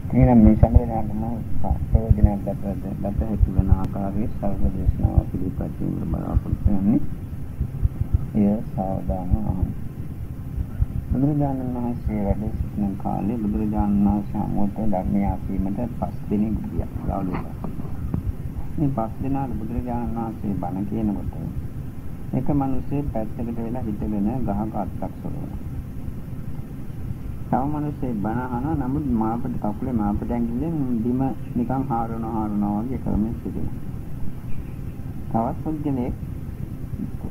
එහෙනම් මේ සම්මේලනයම ප්‍රයෝජනයක් දත හැකි වන ආකාරයේ සර්ව දේශනාව පිළිපැදීම බලාපොරොත්තු වෙන්නේ. එය සාවධානව අහන්න. බුදුරජාණන් වහන්සේ වැඩ සිටින කාලේ බුදුරජාණන් වහන්සේ අමෝත ධර්මය ආසීමට 5 දිනක් ගියා. ලාලුවා. මේ 5 දිනාට බුදුරජාණන් වහන්සේ බණ කියනකොට එක මිනිස්සේ පැත්තකට වෙලා හිටගෙන ගහක අත්තක් සොරනවා. තව මිනිස්සේ බණ අහන නමුත් මාපට කකුලේ මාපට ඇඟිල්ලෙන් බිම නිකන් හාරනවා වගේ ක්‍රමයක් තිබෙනවා. තවත් පුද්ගලෙක්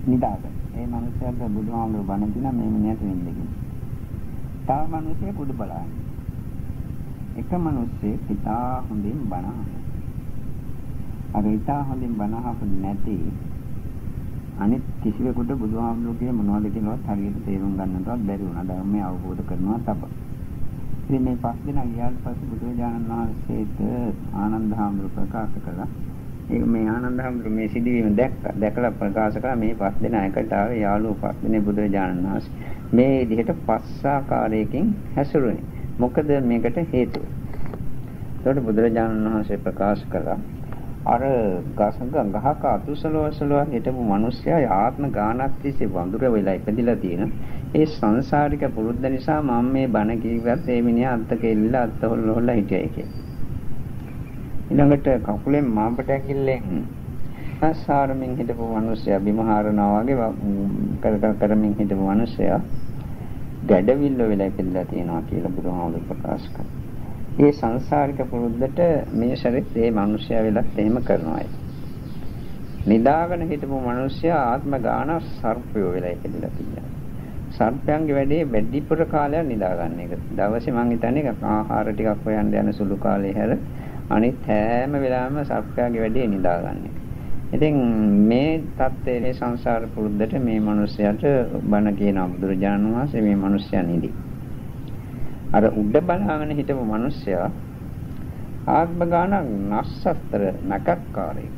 නිදාගෙන ඒ මිනිස්යාට බුදුහාමුදුරු බණ කියන මේ මිනිහට වෙන්නේ. තව මිනිස්සෙක් උඩ බලන්නේ. එක මිනිස්සෙක් ඉතා හොඳින් බණ අහනවා. අර ඉතා හොඳින් බණ අහපු නැති අනිත් කිසිවෙකුට බුදුහාමුදුරුගේ මොනවද කියලාවත් හරියට තේරුම් ගන්නටවත් බැරි වුණා. ධර්මය අවබෝධ කරනවා තමයි. ඉතින් මේ 5 දින ගියාට පස්සේ බුදුරජාණන් වහන්සේට ආනන්ද හාමුදුරුවෝ ප්‍රකාශ කළා. ඒක මේ ආනන්ද හාමුදුරුවෝ මේ සිදුවීම දැකලා ප්‍රකාශ කළා මේ 5 දින එකට ආවේ යාළුවෝ 5 දිනේ බුදුරජාණන් වහන්සේ. මේ විදිහට 5 ආකාරයකින් හැසිරුණේ. මොකද මේකට හේතුව? ඒකට බුදුරජාණන් වහන්සේ ප්‍රකාශ කළා අර ගහක අතුසලවසලව හිටපු මිනිස්සයා ආත්ම ගානක් තිස්සේ වඳුර වෙලා ඉපදිලා තියෙන. ඒ සංසාරික පුරුද්ද නිසා මම මේ බණ කිව්වත් ඒ මිනිහා අත්ත කෙල්ලලා අත්ත හොල්ලලා හිටියයි කියලා. ඊළඟට කකුලෙන් මාපට ඇකිල්ලෙන් අසාරමින් හිටපු මිනිස්සයා බිම හරනවා වගේ කරමින් හිටපු මිනිස්සයා ගැඩවිල්ල වෙලා ඉපදිලා තියෙනවා කියලා බුදුහාමුදුරුවෝ ප්‍රකාශ කළා. මේ සංසාරික පුරුද්දට මේ ශරීරයේ මේ මිනිස්සයා වෙලත් එහෙම කරනවායි. නිදාගෙන හිටපු මිනිස්සයා ආත්ම ගාන සර්පයෝ වෙලා ඉපදිලා තියෙනවා. සර්පයන්ගේ වැඩේ වැඩිපුර කාලයක් නිදා ගන්න එක. දවසේ මං හිතන්නේ ආහාර ටිකක් හොයන්න යන සුළු කාලේ හැර අනිත් හැම වෙලාවෙම සර්පයාගේ වැඩේ නිදා ගන්න එක. ඉතින් මේ தත්ත්වයේ සංසාර පුරුද්දට මේ මිනිස්සයාට බණ කියන බුදුරජාණන් වහන්සේ මේ මිනිස්සයා නිදි. අර උඩ බලාගෙන හිටපු මිනිස්සයා ආත්ම ගානක් නස්සතර නැකත්කාරයෙක්.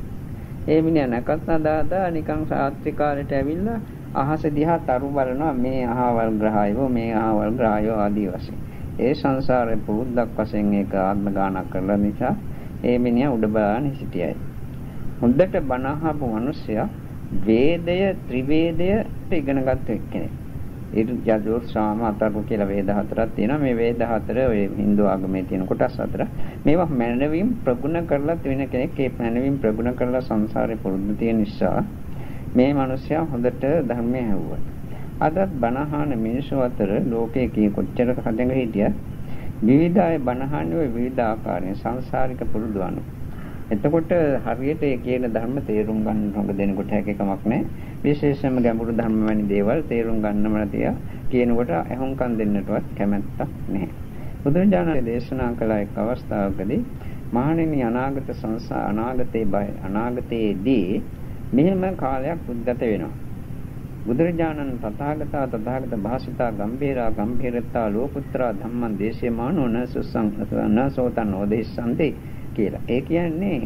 ඒ මිනිහා නැකත් නදාදා නිකන් සාත්‍රිකාලයට ඇවිල්ලා අහස දිහා තරු බලනවා මේ අහවල් ග්‍රහයෝ මේ අහවල් ග්‍රහයෝ ආදී වශයෙන්. ඒ සංසාරේ පුරුද්දක් වශයෙන් ඒක ආත්ම ගානක් කරලා නිසා ඒ මිනිහා උඩ බලාගෙන සිටියයි. හොඳට බණ අහපු මිනිස්සයා වේදය ත්‍රිවේදය ඉගෙනගත්තු එක්කෙනෙක්. යජුර් සාම අතරු කියලා වේද හතරක් තියෙනවා. මේ වේද හතර ඔය Hindu ආගමේ තියෙන කොටස් හතර. මේවා මනවින් ප්‍රගුණ කරලා තියෙන කෙනෙක් ඒ මනවින් ප්‍රගුණ කරලා සංසාරේ පුරුදු තියෙන නිසා මේ මිනිස්සයා හොඳට ධර්මය ඇහුවා. අදත් බණහාන මිනිස්සු අතර ලෝකයේ කී කොච්චර හදගෙන හිටියත් විවිධ අය බණහාන්නේ ඔය විවිධ ආකාරයෙන් සංසාරික පුරුදු අනුව. එතකොට හරියට ඒ කියන ධර්ම තේරුම් ගන්න හොඟ දෙනකොට හැකියාවක් නැහැ. විශේෂයෙන්ම ගැඹුරු ධර්ම වැනි දේවල් තේරුම් ගන්නම නැතිව කියනකොට අහුම්කම් දෙන්නටවත් කැමැත්තක් නැහැ. බුදුරජාණන් දේශනා කළ එක් අවස්ථාවකදී මහණෙනි අනාගතයේදී මෙහෙම කාලයක් උද්ගත වෙනවා. බුදුරජාණන් තථාගත භාසිතා ගම්භීරතා ලෝකුත්‍රා ධම්මං දේශේමානෝ නසෝතං ඕදේශන්ති කියලා. ඒ කියන්නේ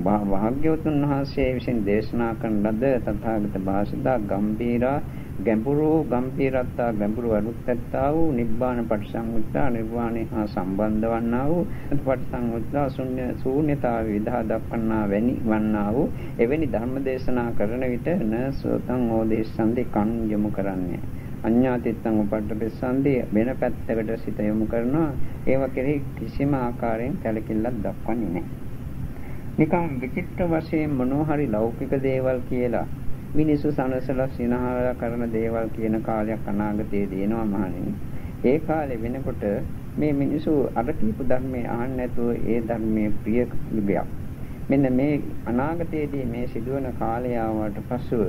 භාග්‍යවතුන් වහන්සේ විසින් දේශනා කරන ලද තථාගත භාසිතා ගැඹුරු අනුත්ත්තා වූ නිබ්බාන පටිසංයුත්තා නිර්වාණය හා සම්බන්ධ වන්නා වූ පටිසංයුත්තා ශූන්‍යතාව විදහා දක්වන්නා වැනි වන්නා වූ එවැනි ධර්ම දේශනා කරන විට නසෝතං ඕදේශන්ති කන් යොමු කරන්නේ. අඤ්ඤාතිත්තං උපට්ඨපෙසන්දී වෙන පැත්තකට සිත යොමු කරනවා. ඒව කෙරෙහි කිසිම ආකාරයෙන් කැලකිල්ලක් දක්වන්නේ නැහැ. නිකම් විචිත්‍ර වශයෙන් මොනෝhari ලෞකික දේවල් කියලා මිනිසු සනසලා සිනහලා කරන දේවල් කියන කාලයක් අනාගතයේදී එනවා මහණෙනි. ඒ කාලේ වෙනකොට මේ මිනිසු අර කීප ධර්මයේ අහන්න නැතුව ඒ ධර්මයේ ප්‍රිය යුගයක්. මෙන්න මේ අනාගතයේදී මේ සිදුවන කාලය ආවට පසුව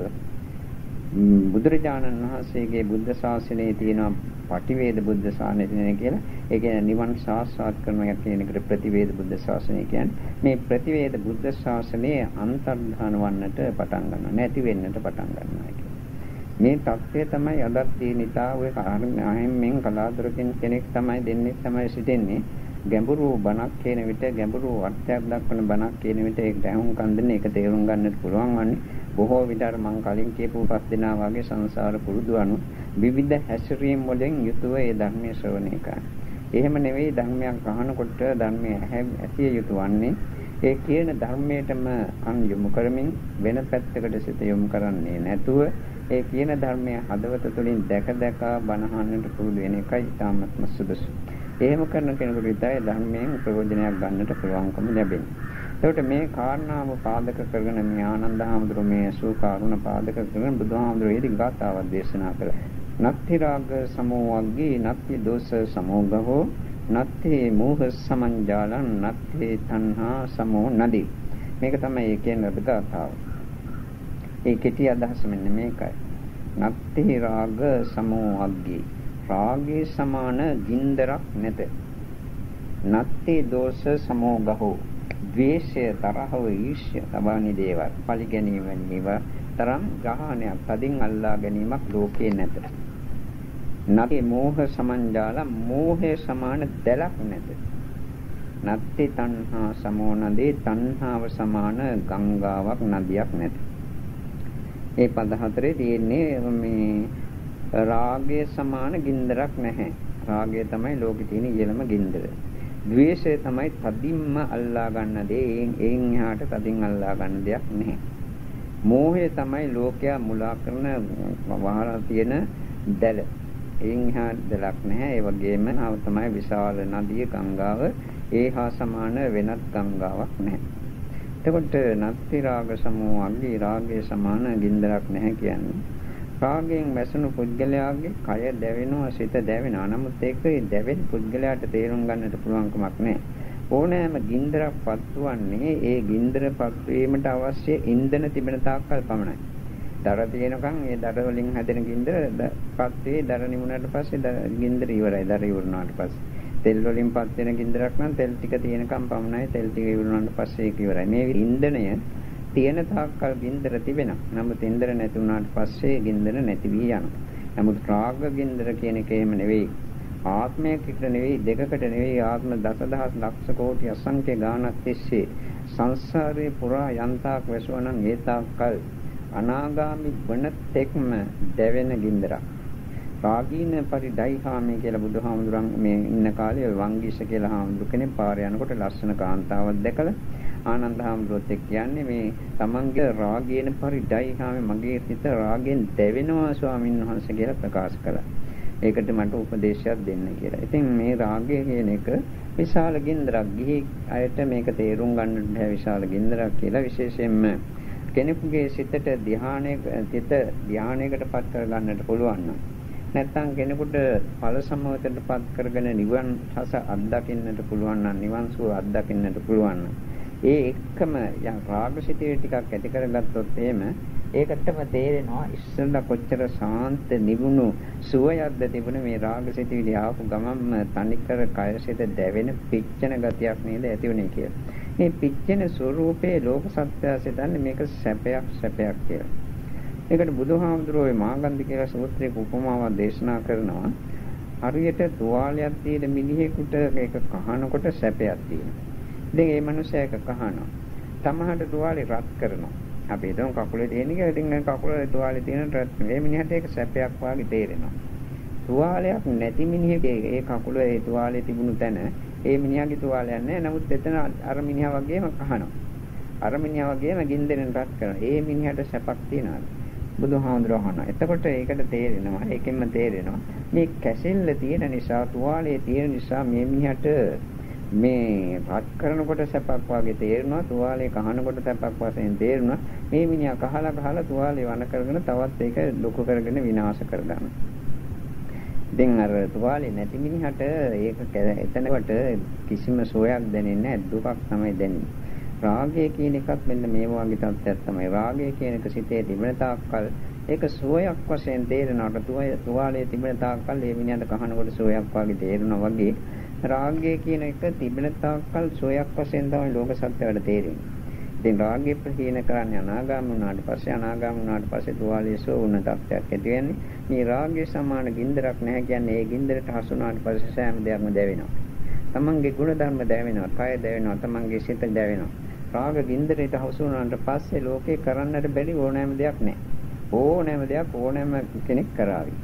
බුදුරජාණන් වහන්සේගේ බුද්ධ ශාසනයේ තියෙන පටිවේද බුද්ධ ශාසනය කියලා. ඒ කියන්නේ නිවන් සාක්ෂාත් කරනවා කියන එකට ප්‍රතිවේද බුද්ධ ශාසනය කියන්නේ. මේ ප්‍රතිවේද බුද්ධ ශාසනයේ අන්තර්ධාන වන්නට පටන් ගන්නවා. නැති වෙන්නට පටන් ගන්නවා කියන්නේ. මේ தත්ත්වය තමයි අදත් තියෙනිතා ඔය අහිම්මෙන් කලාතුරකින් කෙනෙක් තමයි දෙන්නේ තමයි සිටින්නේ. ගැඹුරු බණක් කියන විට ගැඹුරු අර්ථයක් දක්වන බණක් කියන විට ඒකට අහුම්කම් දෙන්න ඒක තේරුම් ගන්නට පුළුවන් වන්නේ බොහෝ විට අර මං කලින් කියපු 5 දෙනා වගේ සංසාර පුරුදු අනුව විවිධ හැසිරීම් වලින් යුතුව ඒ ධර්මයේ ශ්‍රවණය කරනවා. එහෙම නෙවෙයි ධර්මයක් අහනකොට ධර්මයේ ඇසිය යුතු වන්නේ ඒ කියන ධර්මයටම අන් යොමු කරමින් වෙන පැත්තකට සිත යොමු කරන්නේ නැතුව ඒ කියන ධර්මයේ හදවත තුළින් දැක දැක බණහන්නට පුරුදු වෙන එකයි ඉතාමත්ම සුදුසු. එහෙම කරන කෙනෙකුට විතරයි ධර්මයෙන් ප්‍රයෝජනයක් ගන්නට පුළුවන්කම ලැබෙන්නේ. එතකොට මේ කාරණාව පාදක කරගෙන මේ ආනන්ද හාමුදුරුවෝ මේ සූ කාරුණ පාදක කරගෙන බුදුහාමුදුරුවෝ ඊදී ගාථාවක් දේශනා කළා. නත්ති රාග සමෝවග්ගී නත්ති දෝෂ සමෝගහෝ නත්ති මෝහ සමංජාලං නත්ති තණ්හා සමෝ නදී. මේක තමයි ඒ කියන ගාථාව. ඒ කෙටි අදහස මෙන්න මේකයි. නත්ති රාග සමෝවග්ගී රාගයේ සමාන ගින්දරක් නැත. නත්ති දෝෂ සමෝගහෝ ද්වේෂය තරහව ඊර්ෂ්‍ය තබානි දේවල් පරිගැනීම නේවා තරම් ගහණයක් තදින් අල්ලා ගැනීමක් ලෝකේ නැත. නත්ති මෝහ සමංජාල මෝහේ සමාන දැලක් නැත. නත්ති තණ්හා සමෝ නදී තණ්හාව සමාන ගංගාවක් නදියක් නැත. මේ පද හතරේ තියෙන්නේ මේ රාගය සමාන ගින්දරක් නැහැ. රාගය තමයි ලෝකේ තියෙන ඊළම ගින්දර. ද්වේෂය තමයි තදින්ම අල්ලා ගන්න දේ. එයින් එහාට තදින් අල්ලා ගන්න දෙයක් නැහැ. මෝහය තමයි ලෝකයා මුලා කරන වහලා තියෙන දැල. එයින් එහාට දැලක් නැහැ. ඒ වගේම ආව තමයි විශාල නදිය ගංගාව. ඒ හා සමාන වෙනත් ගංගාවක් නැහැ. එතකොට නත්ති රාග සමෝ අග්ගී රාගයේ සමාන ගින්දරක් නැහැ කියන්නේ. රාගයෙන් වැසුණු පුද්ගලයාගේ කය දැවෙනවා, සිත දැවෙනවා. නමුත් ඒක දැවෙන පුද්ගලයාට තේරුම් ගන්නට පුළුවන් කමක් නැහැ. ඕනෑම ගින්දරක් පත්වන්නේ ඒ ගින්දර පත්වීමට අවශ්‍ය ඉන්ධන තිබෙන තාක්කල් පමණයි. දර තියෙනකන් ඒ දර වලින් හැදෙන ගින්දර පත්වේ දර නිමුණාට පස්සේ ගින්දර ඉවරයි. දර ඉවරනාට පස්සේ තෙල් වලින් පත් වෙන ගින්දරක් නම් තෙල් ටික තියෙනකන් පමණයි. තෙල් ටික ඉවරනාට පස්සේ ඒක ඉවරයි. මේ ඉන්ධනය තියෙන තාක්කල් ගින්දර තිබෙනවා. නමුත් ඉන්දර නැති වුණාට පස්සේ ගින්දර නැති වී යනවා. නමුත් රාග ගින්දර කියන එක එහෙම නෙවෙයි. ආත්මයකට නෙවෙයි, දෙකකට නෙවෙයි, ආත්ම දසදහස් ලක්ෂ කෝටි අසංඛ්‍ය ගාණක් තිස්සේ සංසාරේ පුරා යන්තාක් වැසුවනම් ඒ තාක්කල් අනාගාමි වන තෙක්ම දැවෙන ගින්දරක්. රාගීන පරිදයිහාමී කියලා බුදුහාමුදුරන් මේ ඉන්න කාලේ වංගීෂ කියලා හාමුදුර කෙනෙක් පාරේ යනකොට ලස්සන කාන්තාවක් දැකලා ආනන්ද හාමුදුරුවෝ කියන්නේ මේ තමන්ගේ රාගයෙන් පරිදයිහාමී මගේ සිත රාගෙන් දැවෙනවා ස්වාමීන් වහන්සේ කියලා ප්‍රකාශ කළා. ඒකට මට උපදේශයක් දෙන්න කියලා. ඉතින් මේ රාගය කියන එක විශාල ගින්දරක්. ගිහි අයට මේක තේරුම් ගන්නට බැහැ විශාල ගින්දරක් කියලා. විශේෂයෙන්ම කෙනෙකුගේ සිතට ධානයකට පත් කර ගන්නට පුළුවන් නම් නැත්නම් කෙනෙකුට ඵල සමවතටපත් කරගෙන නිවන් රස අත්දකින්නට පුළුවන් නම් නිවන් සුව අත්දකින්නට පුළුවන් නම් ඒ එක්කම යම් රාගසිතේ ටිකක් ඇති කරගත්තොත් එහෙම ඒකටම තේරෙනවා ඉස්සෙල්ලා කොච්චර සාන්ත නිවුණු සුවයක්ද තිබුණ මේ රාගසිතේ ආපු ගමන්ම තනිකර කයසිත දැවෙන පිච්චෙන ගතියක් නේද ඇතිවුනේ කියලා. මේ පිච්චෙන ස්වરૂපේ ලෝක සත්‍යය සිතන්නේ මේක සැපයක් කියලා. ඒකට බුදුහාමුදුරුවෝ මාගන්ධි කියලා සූත්‍රයක උපමාවක් දේශනා කරනවා. හරියට තුවාලයක් තියෙන මිනිහෙකුට ඒක කහනකොට සැපයක් තියෙනවා. ඉතින් මේ මිනිහා ඒක කහනවා. තමහට තුවාලේ රත් කරනවා. අපි හිතමු කකුලේ තියෙන එක ඉතින් කකුලේ තුවාලේ තියෙන රත් මේ මිනිහට ඒක සැපයක් වාගේ තේරෙනවා. තුවාලයක් නැති මිනිහෙගේ ඒ කකුලේ ඒ තුවාලේ තිබුණු තැන ඒ මිනිහාගේ තුවාලයක් නැහැ. නමුත් එතන අර මිනිහා වගේම කහනවා. අර මිනිහා වගේම ගින්දෙන් රත් කරනවා. ඒ මිනිහට සැපක් තියනවාද? බුදුහාමුදුරුවෝ අහනවා. එතකොට ඒකට තේරෙනවා, ඒකෙන්ම තේරෙනවා මේ කැසෙල්ල තියෙන නිසා, තුවාලේ තියෙන නිසා මේ මිනිහට මේ රත් කරනකොට සැපක් වාගේ තේරෙනවා, තුවාලේ කහනකොට සැපක් වශයෙන් තේරෙනවා. මේ මිනිහා කහලා තුවාලේ වණ කරගෙන තවත් ඒක ලොකු කරගෙන විනාශ කරගන්නවා. දැන් අර තුවාලේ නැති මිනිහට ඒක එතනකට කිසිම සෝයක් දැනෙන්නේ නැහැ, දුකක් තමයි දැනෙන්නේ. රාගය කියන එකත් මෙන්න මේ වගේ තත්ත්වයක් තමයි. රාගය කියන එක සිතේ තිබෙන තාක්කල් ඒක සෝයක් වශයෙන් තේරෙනවට තුවාලේ තිබෙන තාක්කල් ඒ මිනිහට කහනකොට සෝයක් වගේ තේරෙනවා වගේ රාගය කියන එක තිබෙන තාක්කල් සෝයක් වශයෙන් තමයි ලෝක සත්‍යයට තේරෙන්නේ. ඉතින් රාගය ප්‍රහීන කරන්නේ අනාගාමී වුණාට පස්සේ තුවාලේ සෝ වුණ තත්ත්වයක් ඇති වෙන්නේ. මේ රාගය සමාන ගින්දරක් නැහැ කියන්නේ ඒ ගින්දරට හසු වුණාට පස්සේ සෑම දෙයක්ම දැවෙනවා. තමන්ගේ ගුණ ධර්ම දැවෙනවා, කය දැවෙනවා, තමන්ගේ සිත දැවෙනවා. රාග ගින්දරයට හසු වුණාට පස්සේ ලෝකේ කරන්නට බැරි ඕනෑම දෙයක් නැහැ. ඕනෑම දෙයක් ඕනෑම කෙනෙක් කරાવી.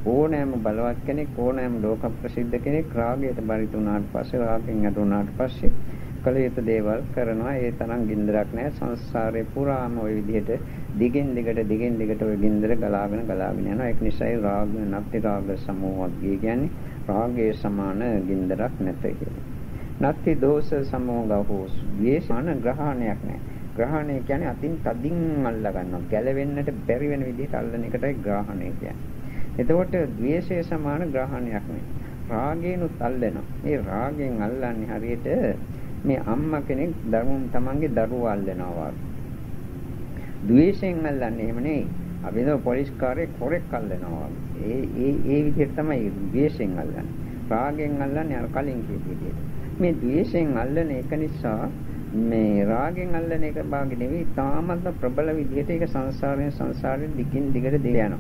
ඕනෑම බලවත් කෙනෙක් ඕනෑම ලෝක ප්‍රසිද්ධ කෙනෙක් රාගයට බරිත වුණාට පස්සේ රාගයෙන් යට වුණාට පස්සේ කල යුතු දේවල් කරනවා. ඒ තරම් ගින්දරක් නැහැ. සංසාරේ පුරාම ওই විදිහට දිගින් දිගට ওই ගින්දර ගලාගෙන යනවා. ඒක නිසායි රාග නැති රාග සමෝහය කියන්නේ රාගයේ සමාන ගින්දරක් නැත කියලා. නැති දෝෂ සමෝහගෝ ද්වේෂාන ග්‍රහණයක් නැහැ. ග්‍රහණය කියන්නේ අතින් තදින් අල්ලා ගන්නවා. ගැලවෙන්නට බැරි වෙන විදිහට අල්ලන එකටයි ග්‍රහණය කියන්නේ. එතකොට ද්වේෂය සමාන ග්‍රහණයක් නෙවෙයි. රාගයෙන්ුත් අල්ලනවා. මේ රාගයෙන් අල්ලන්නේ හරියට මේ අම්මා කෙනෙක් තමන්ගේ දරුවා අල්ලනවා වගේ. ද්වේෂයෙන් අල්ලන්නේ එහෙම නෙවෙයි. අපිනෝ පොලිස් කාර්යයක් හොරෙක් අල්ලනවා වගේ. ඒ විදිහට තමයි ද්වේෂයෙන් අල්ලන්නේ. රාගයෙන් අල්ලන්නේ අර කලින් කියපු විදිහට. මේ ද්වේෂයෙන් අල්ලන එක නිසා මේ රාගෙන් අල්ලන එක භාගෙ නෙවෙයි තාමත් ප්‍රබල විදිහට ඒක සංසාරයෙන් දිගින් දිගට යනවා.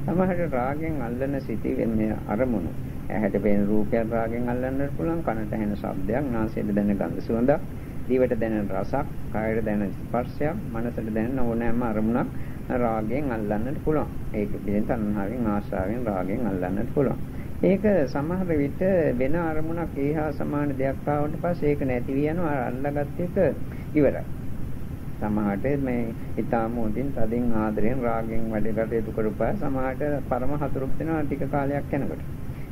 සමහරට රාගෙන් අල්ලන සිටි මේ අරමුණු ඇහැට පෙනෙන රූපයක් රාගෙන් අල්ලන්නත් පුළුවන්, කනට ඇහෙන ශබ්දයක්, නාසයට දැනෙන ගඳ සුවඳක්, දිවට දැනෙන රසක්, කායට දැනෙන ස්පර්ශයක්, මනසට දැනෙන ඕනෑම අරමුණක් රාගෙන් අල්ලන්නත් පුළුවන්. ඒක පිළිෙන් තණ්හාවෙන් ආශාවෙන් රාගෙන් අල්ලන්නත් පුළුවන්. ඒක සමහර විට වෙන අරමුණක් ඒහා සමාන දෙයක් ආවට පස්සේ ඒක නැති වී යනවා. අල්ලගත් එක ඉවරයි. සමහරට මේ ඊටාම උදින් තදින් ආදරෙන් රාගෙන් වැඩ කටයුතු කරපුවා සමහරට පරම හතුරුක් වෙනවා ටික කාලයක් යනකොට.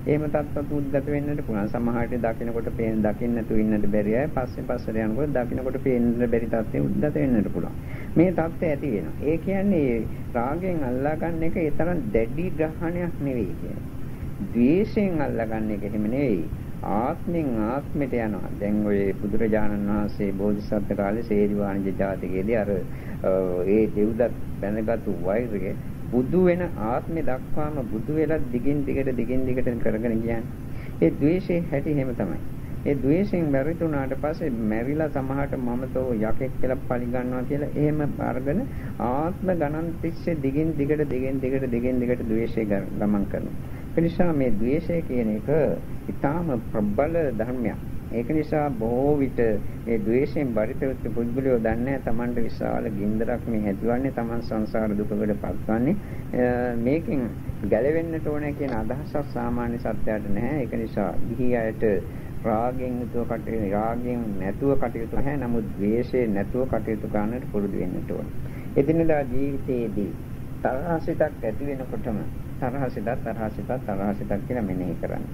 එහෙම තත්ත්වයක් උද්ගත වෙන්නට පුළුවන්. සමහරට දකින්නකොට දකින්න නැතු ඉන්නට බැරි අය පස්සේ යනකොට දකින්නකොට පේන්න බැරි තත්ත්වෙ උද්ගත වෙන්නට පුළුවන්. මේ තත්ත්වය ඇති වෙනවා. ඒ කියන්නේ රාගෙන් අල්ලා ගන්න එක ඒ තරම් දැඩි ග්‍රහණයක් නෙවෙයි කියන්නේ. ද්වේෂයෙන් අල්ලගන්න එක එහෙම නෙවෙයි. ආත්මෙන් ආත්මයට යනවා. දැන් ඔය බුදුරජාණන් වහන්සේ බෝධිසත්ව කාලේ සේරිවාණිජ ජාතකයේදී අර ඒ දෙව්දත් බැඳගත්තු වෛරය බුදු වෙන ආත්මෙ දක්වාම බුදු වෙලා දිගින් දිගට කරගෙන කියන්නේ. ඒ ද්වේෂයේ හැටි එහෙම තමයි. ඒ ද්වේෂයෙන් මැරිතුණාට පස්සේ මැරිලා සමහරට මමතෝ යකෙක් කියලා පලි ගන්නවා කියලා එහෙම අරගෙන ආත්ම ගණන් තිස්සේ දිගින් දිගට ද්වේෂය ගමන් කරනවා. ඒ නිසා මේ ද්වේෂය කියන එක ඊටාම ප්‍රබල ධර්මයක්. ඒක නිසා බොහෝ විට මේ ද්වේෂයෙන් බරිත වෙච්ච පුද්ගලයෝ දන්නේ Tamanට විශාල ගින්දරක් මේ ඇතිවන්නේ Taman සංසාර දුකකට පත්වන්නේ. මේකෙන් ගැලවෙන්නට ඕනේ කියන අදහසක් සාමාන්‍ය සත්‍යයට නැහැ. ඒක නිසා ගිහි අයට රාගෙන් නැතුව කටයුතු නැහැ. නමුත් ද්වේෂයෙන් නැතුව කටයුතු කරන්නට පුරුදු වෙන්නට ඕනේ. එදිනදා ජීවිතයේදී තරහසිතක් ඇති වෙනකොටම තරහසිතක් කියලා මෙනෙහි කරන්න.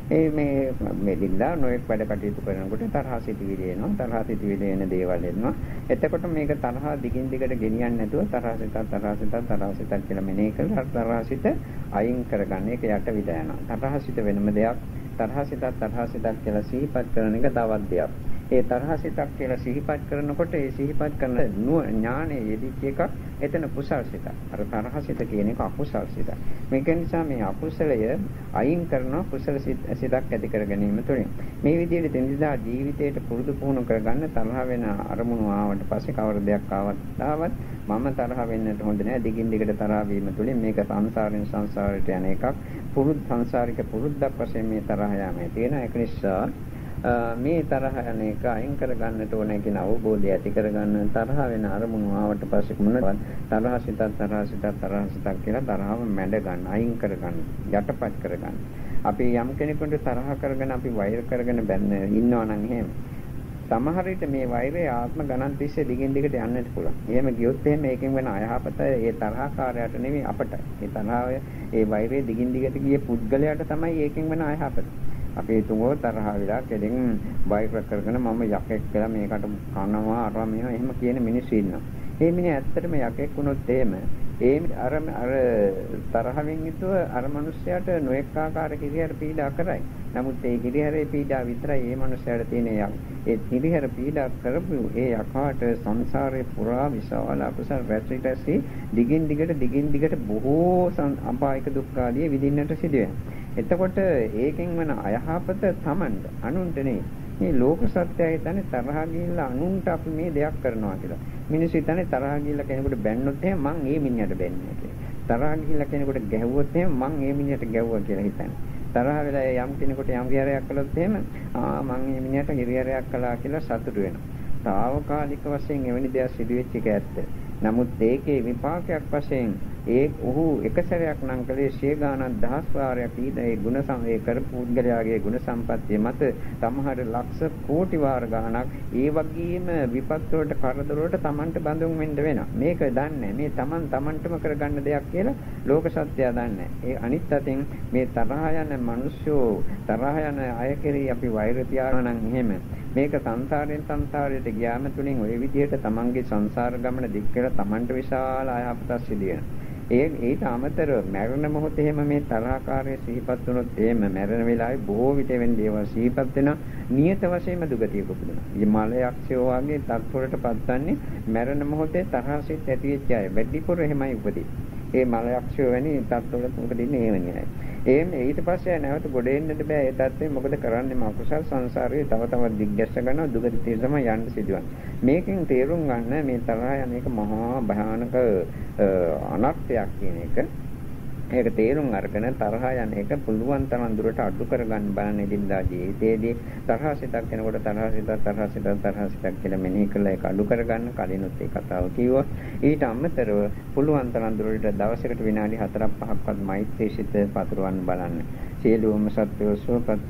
මේ දිලා නොයෙක් වැඩ කටයුතු කරනකොට තරහසිත විදේනවා. තරහසිත විදේන දේවල් එනවා. එතකොට මේක තරහ දිගින් දිගට ගෙනියන්නේ නැතුව තරහසිතක් කියලා මෙනෙහි කරලා තරහසිත අයින් කරගන්න. ඒක යට විද යනවා. තරහසිත වෙනම දෙයක්. තරහසිතක් කියලා සිහිපත් කරන එක තවත් දෙයක්. ඒ තරහසිතක් කියලා සිහිපත් කරනකොට ඒ සිහිපත් කරන ඥානයේ යෙදිච්ච එකක් එතන කුසල් සිතක්. අර තරහසිත කියන එක අකුසල් සිතක්. මේක නිසා මේ අකුසලය අයින් කරන කුසල සිතක් ඇති කර ගැනීම තුළින් මේ විදිහට දිනදා ජීවිතයට පුරුදු පුහුණු කරගන්න තරහ වෙන අරමුණු ආවට පස්සේ කවර දෙයක් ආවත් මම තරහ වෙන්නට හොඳ නෑ. දිගින් දිගට තරහ වීම තුළින් මේක සංසාරයට යන එකක්. සංසාරික පුරුද්දක් වශයෙන් මේ තරහ යාමේ තියෙන. ඒක නිසා මේ තරහ යන එක අයින් කර ගන්නට ඕනේ කියන අවබෝධය ඇති කරගන්න. තරහ වෙන අරමුණු ආවට පස්සේ මොනවද තරහසිතක් කියලා තරහව මැඩ ගන්න, අයින් කර ගන්න, යටපත් කර ගන්න. අපි යම් කෙනෙකුට තරහ කරගෙන අපි වෛර කරගෙන ඉන්නවා නම් එහෙම සමහර විට මේ වෛරය ආත්ම ගණන් තිස්සේ දිගින් දිගට යන්නත් පුළුවන්. එහෙම ගියොත් එහෙම ඒකෙන් වෙන අයහපත ඒ තරහකාරයට නෙවෙයි අපට. ඒ තරහය ඒ වෛරය දිගින් දිගට ගිය පුද්ගලයාට තමයි ඒකෙන් වෙන අයහපත. අපි හිතමු තරහ වෙලා කෙලින් වෛර කරගෙන මම යකෙක් කියලා මේකට කනවා අරමිනවා එහෙම කියන මිනිස්සු ඉන්නවා. මේ මිනිහ ඇත්තටම යකෙක් වුණොත් එහෙම අර තරහෙන් යුතුව අර මිනිස්යාට නොඑක ආකාර කිරියර පීඩා කරයි. නමුත් ඒ කිරියරේ පීඩා විතරයි මේ මිනිස්යාට තියෙන ඒ කිරියර පීඩා කරපු ඒ යකාට සංසාරේ පුරා විශාල අකුසල රැස්ටි දිගින් දිගට බොහෝ අපායක දුක් ආදී විඳින්නට සිදු වෙනවා. එතකොට ඒකෙන් වන අයහපත Tamanට අනුන්ට නෙවෙයි. මේ ලෝක සත්‍යය හිතන්නේ තරහ ගිහිල්ලා අනුන්ට අපි මේ දෙයක් කරනවා කියලා. මිනිස්සු හිතන්නේ තරහ ගිහිල්ලා කෙනෙකුට බැන්නොත් එහෙනම් මං ඒ මිනිහට බැන්නේ කියලා. තරහ ගිහිල්ලා කෙනෙකුට ගැහුවොත් එහෙනම් මං ඒ මිනිහට ගැහුවා කියලා හිතන්නේ. තරහ වෙලා යම් කෙනෙකුට යම් හිරියරයක් කළොත් එහෙම මං ඒ මිනිහට හිරියරයක් කළා කියලා සතුටු වෙනවා. తాවකාලික වශයෙන් එවැනි දෙයක් සිදු වෙච්ච එක ඇත්ත. නමුත් ඒකේ විපාකයක් වශයෙන් ඔහු එක සැරයක් නම් කලේ ශේ ගානක් දහස් වාරයක් ඊදේ ගුණ සමේ කරපු පුද්ගලයාගේ ගුණ සම්පත්තිය මත සමහර ලක්ෂ කෝටි වාර ගානක් ඒ වගේම විපත් වලට කරදර වලට Tamanට බඳුන් වෙන්න වෙනවා. මේක දන්නේ මේ Tamanටම කරගන්න දෙයක් කියලා ලෝක සත්‍යය දන්නේ. ඒ අනිත් අතින් මේ තරහ යන මිනිස්සු තරහ යන අය කෙරෙහි අපි වෛර තියානවා නම් එහෙම මේක සංසාරයට ගියාම තුලින් ওই විදිහට Tamanගේ සංසාර ගමන දික් කරලා Tamanට විශාල අයහපතක් සිදු වෙනවා. ඊට අමතරව මරණ මොහොතේම මේ තරහකාරයේ සිහිපත් වුණොත් එහෙම මරණ වෙලාවේ බොහෝ විට වෙන දේවල් සිහිපත් වෙනවා. නියත වශයෙන්ම දුගතියක උපදිනවා. මේ මලයක්ෂයෝ වගේ තත්ත්වවලට පත්වන්නේ මරණ මොහොතේ තරහසිත ඇති වෙච්ච අය. වැඩිපුර එහෙමයි උපදින්නේ. ඒ මලයක්ෂයෝ වැනි තත්ත්වවල උපදින්නේ ඒ වෙන්නේ. ඊට පස්සේ නැවත ගොඩ එන්නට බෑ ඒ තත්ත්වෙ. මොකද කරන්නේ මකුසල් සංසාරයේ තව තවත් දිග්ගැස්ස ගන්නවා දුගතිය තමයි යන්න සිදුවන්නේ. මේකෙන් තේරුම් ගන්න මේ තරහ යන එක මහා භයානක අනර්ථයක් කියන එක. ඒක තේරුම් අරගෙන තරහ යන එක පුළුවන් තරම් දුරට අඩු කරගන්න බලන්න ඉදින්දා ජීවිතයේදී තරහසිතක් වෙනකොට තරහසිතක් කියලා මෙනෙහි කරලා ඒක අඩු කරගන්න කලිනුත් ඒ කතාව කිව්වා. ඊට අමතරව පුළුවන් තරම් දුරට දවසකට විනාඩි 4-5ක්වත් මෛත්‍රී සිත පතුරවන්න බලන්න. සියලුම සත්වෝ සුවපත්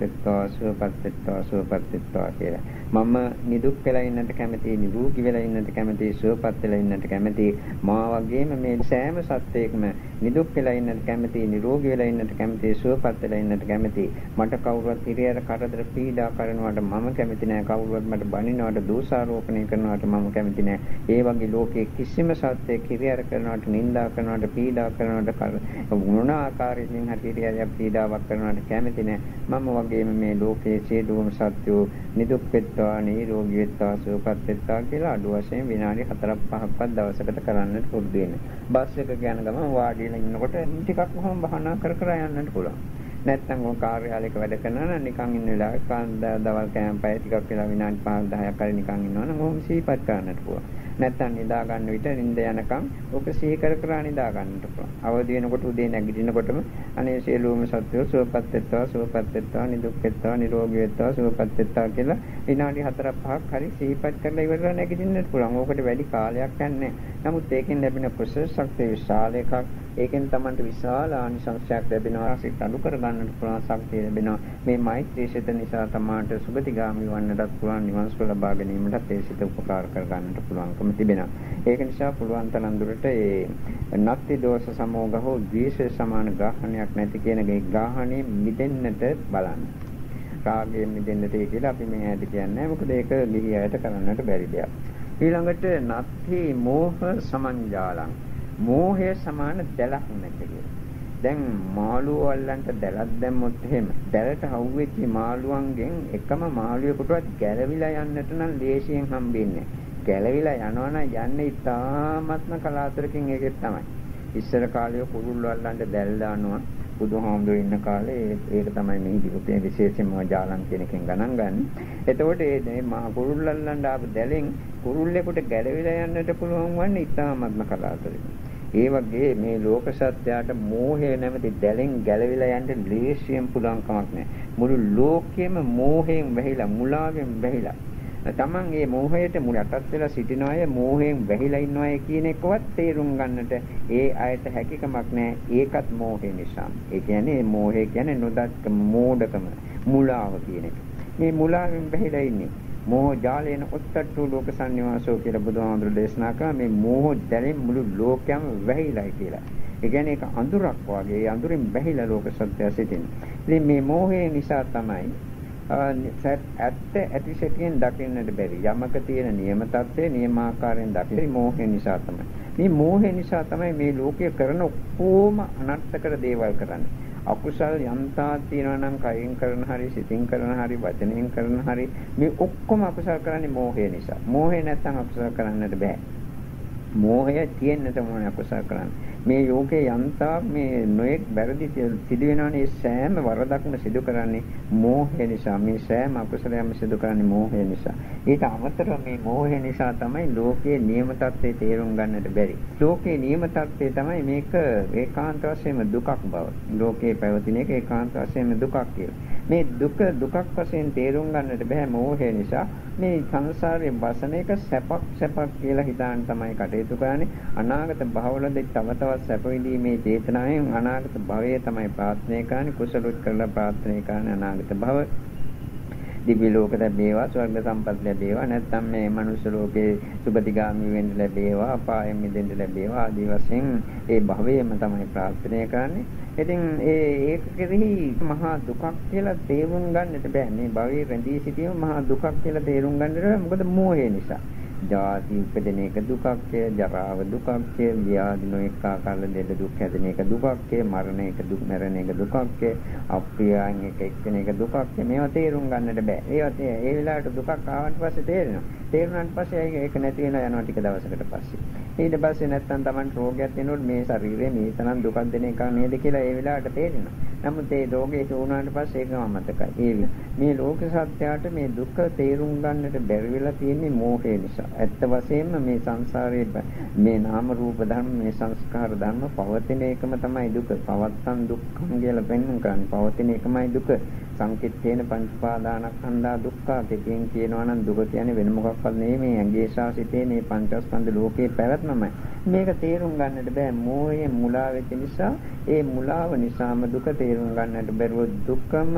වෙත්වා කියලා. මම නිදුක් වෙලා ඉන්නට කැමතියි, නිරෝගී වෙලා ඉන්නට කැමතියි, සුවපත් වෙලා ඉන්නට කැමතියි. මා වගේම මේ සෑම සත්වයකම නිදුක් වෙලා ඉන්නට කැමතියි, නිරෝගී වෙලා ඉන්නට කැමතියි, සුවපත් වෙලා ඉන්නට කැමතියි. මට කවුරුවත් හිරියර කරදර පීඩා කරනවට මම කැමති නෑ. කවුරුවත් මට බනිනවට දෝෂාරෝපණය කරනවට මම කැමති නෑ. ඒ වගේ ලෝකයේ කිසිම සත්වයක හිරියර කරනවට, නිඳා කරනවට, පීඩා කරනවට මොන ආකාරයකින් හරි හිරියර පීඩාවක් කරනවට කැමති නෑ. මම වගේම මේ ලෝකයේ සියලුම සත්වෝ නිදුක් වෙත්වා, නිරෝගී වෙත්වා, සුවපත් වෙත්වා කියලා අඩු වශයෙන් විනාඩි 4-5ක්වත් දවසකට කරන්නට පුරුදු වෙන්න. බස් එක යන ගමන් වාඩි වෙලා ඉන්නකොට ටිකක් කොහොම භාවනා කර යන්නට පුළුවන්. නැත්නම් ඔය කාර්යාලයක වැඩ කරනවා නම් නිකන් ඉන්න වෙලාවේ දවල් කෑම පැය ටිකක් වෙලා විනාඩි 5-10ක් හරි නිකන් ඉන්නවනම් ඔහොම සිහිපත් කරන්නට පුළුවන්. නැත්නම් නිදා ගන්න විට නිින්ද යනකම් ඔක සිහි කර නිදා ගන්නට පුළුවන්. අවදි වෙනකොට උදේ නැගිටිනකොටම අනේ සියලුම සත්වෝ සුවපත් වෙත්වා, නිදුක් වෙත්වා, නිරෝගී වෙත්වා, සුවපත් වෙත්වා කියලා විනාඩි 4-5ක් හරි සිහිපත් කරලා ඉවරලා නැගිටින්නට පුළුවන්. ඕකට වැඩි කාලයක් යන්නේ. නමුත් ඒකෙන් ලැබෙන ප්‍රොසෙස් ශක්තිය විශාල එකක්. ඒකෙන් Tamanට විශාල ආනිසංසයක් ලැබෙනවා. සිත අඩු කර ගන්නට පුළුවන් ශක්තිය ලැබෙනවා. මේ මෛත්‍රී සිත නිසා Tamanට සුගතිගාමී වන්නටත් පුළුවන්, නිවන් සුව ලබා ගැනීමටත් ඒ සිත උපකාර කර ගන්නට පුළුවන්කම තිබෙනවා. ඒක නිසා පුළුවන් තරම් දුරට ඒ නත්ති දෝෂ සමෝගහෝ ද්වේෂ සමාන ග්‍රහණයක් නැති කියන ගේ ග්‍රහණය මිදෙන්නට බලන්න. රාගයෙන් මිදෙන්නට කියලා අපි මේ ඇයිද කියන්නේ. මොකද ඒක ගිහි අයට කරන්නට බැරි දෙයක්. ඊළඟට නත්ති මෝහ සමංජාලං. මෝහය සමාන දැලක් නැති කියලා. දැන් මාළුව වල්ලන්ට දැලක් දැම්මොත් එහෙම දැලට හවුවෙච්ච මාළුවන්ගෙන් එකම මාළුවෙකුටවත් ගැලවිලා යන්නට නම් ලේසියෙන් හම්බෙන්නේ. ගැලවිලා යනවනම් යන්නේ ඉතාමත්ම කලාතුරකින් ඒකෙත් තමයි. ඉස්සර කාලේ කුරුල්ල වල්ලන්ට දැල් දානවා. බුදුහාමුදුරුවෝ ඉන්න කාලේ ඒක තමයි මේ දිවුපේ විශේෂයෙන්ම ජාලම් කියන එකෙන් ගණන් ගන්න. එතකොට මේ මහ කුරුල්ලන්ට ආපු දැලෙන් කුරුල්ලෙකුට ගැලවිලා යන්නට පුළුවන් වන්නේ ඉතාමත්ම කලාතුරකින්. ඒ වගේ මේ ලෝක සත්‍යයට මෝහය නැමැති දැලෙන් ගැලවිලා යන්න ලේසියෙන් පුළුවන් කමක් නැහැ. මුළු ලෝකෙම මෝහයෙන් වැහිලා, මුලාවෙන් වැහිලා. තමන් මේ මෝහයට මුල යටත් වෙලා සිටින අය මෝහයෙන් වැහිලා ඉන්න අය කියන එකවත් තේරුම් ගන්නට ඒ අයට හැකියාවක් නැහැ. ඒකත් මෝහය නිසා. ඒ කියන්නේ මෝහය කියන්නේ නොදත්කම, මෝඩකම, මුලාව කියන එක. මේ මුලාවෙන් වැහිලා ඉන්නේ. මෝහ ජාලේන ඔත්තට්ටු ලෝක සංනිවාසෝ කියලා බුදුහාමුදුරු දේශනා කළා. මේ මෝහ දැලෙන් මුළු ලෝකයම වැහිලායි කියලා. ඒ කියන්නේ ඒක අඳුරක් වගේ. ඒ අඳුරෙන් වැහිලා ලෝක සත්‍යය සිටින්නේ. ඉතින් මේ මෝහය නිසා තමයි ඇත්ත ඇතිශතියෙන් දකින්නට බැරි. යමක තියෙන නියම තත්ත්වය නියමාකාරයෙන් දකින්න මෝහය නිසා තමයි. මේ මෝහය නිසා තමයි මේ ලෝකයේ කරන ඔක්කොම අනර්ථකර දේවල් කරන්නේ. අකුසල් යම්තා තියෙනවා නම් කයින් කරන හරි, සිතින් කරන හරි, වචනයෙන් කරන හරි මේ ඔක්කොම අකුසල් කරන්නේ මෝහය නිසා. මෝහය නැත්තම් අකුසල් කරන්නට බෑ. මෝහය තියෙන්නට ඕනේ අකුසල් කරන්න. මේ යෝගේ යන්තා මේ නොයෙක් වැරදි සිදු වෙනවනේ සෑම වරදක්ම සිදු කරන්නේ මෝහය නිසා. මේ සෑම අකුසලයක්ම සිදු කරන්නේ මෝහය නිසා. ඊට අමතරව මේ මෝහය නිසා තමයි ලෝකයේ නියම තත්ත්වය තේරුම් ගන්නට බැරි. ලෝකයේ නියම තත්ත්වය තමයි මේක ඒකාන්ත වශයෙන්ම දුකක් බව. ලෝකයේ පැවතින එක ඒකාන්ත වශයෙන්ම දුකක් කියලා. මේ දුක දුකක් වශයෙන් තේරුම් ගන්නට බෑ මෝහය නිසා. මේ සංසාරයේ වසන එක සැපක් කියලා හිතාන තමයි කටයුතු කරන්නේ. අනාගත භවවලදී තව තවත් සැප විඳීමේ චේතනාවෙන් අනාගත භවයේ තමයි ප්‍රාර්ථනා කරන්නේ. කුසලොත් කරලා ප්‍රාර්ථනා කරන්නේ අනාගත භව දිව්‍ය ලෝක ලැබේවා, ස්වර්ග සම්පත් ලැබේවා, නැත්නම් මේ මනුෂ්‍ය ලෝකේ සුගතිගාමී වෙන්න ලැබේවා, අපායෙන් මිදෙන්න ලැබේවා ආදී වශයෙන් ඒ භවයේම තමයි ප්‍රාර්ථනා කරන්නේ. ඉතින් ඒක කෙරෙහි මහා දුකක් කියලා තේරුම් ගන්නට බෑ. මේ භවයේ රැඳී සිටීම මහා දුකක් කියලා තේරුම් ගන්නට බෑ. මොකද මෝහය නිසා. ජාති උපදින එක දුකක්, ජරාව දුකක්, ව්‍යාධි නොඑක ආකාර දෙද දුක් හැදෙන එක දුකක්, මරණ එක දුක්, මරණ එක දුකක්, අප්‍රියයන් එක එක්කෙන එක දුකක්. මේවා තේරුම් ගන්නට බෑ. ඒ වෙලාවට දුකක් ආවට පස්සේ තේරෙනවා. තේරුණාට පස්සේ ඒක නැති වෙනවා යනවා ටික දවසකට පස්සේ. ඊට පස්සේ නැත්තම් Taman රෝගයක් වෙනකොට මේ ශරීරයේ මේ තරම් දුකක් දෙන එක නේද කියලා ඒ වෙලාවට තේරෙනවා. නමුත් ඒ රෝගේ වුණාට පස්සේ ඒකම මතකයි. මේ ලෝක සත්‍යයට මේ දුක තේරුම් ගන්නට බැරි වෙලා තියෙන්නේ මෝහය නිසා. ඇත්ත වශයෙන්ම මේ සංසාරයේ මේ නාම රූප ධර්ම, මේ සංස්කාර ධර්ම පවතින එකම තමයි දුක. පවත්තන් දුක්ඛම් කියලා පෙන්වන කරන්නේ. පවතින එකමයි දුක. සංකිට්ඨේන පංච උපාදානස්කන්ධා දුක්ඛ. දෙකෙන් කියනවා නම් දුක කියන්නේ වෙන මොකක්වත් නෙමෙයි. මේ ඇඟේ ශාසිතේ මේ පංචස්කන්ධ ලෝකේ පැවැත්මමයි. මේක තේරුම් ගන්නට බෑ. මෝහයෙන් මුලා වෙච්ච නිසා ඒ මුලාව නිසාම දුක තේරුම් ගන්නට බැරුව දුකම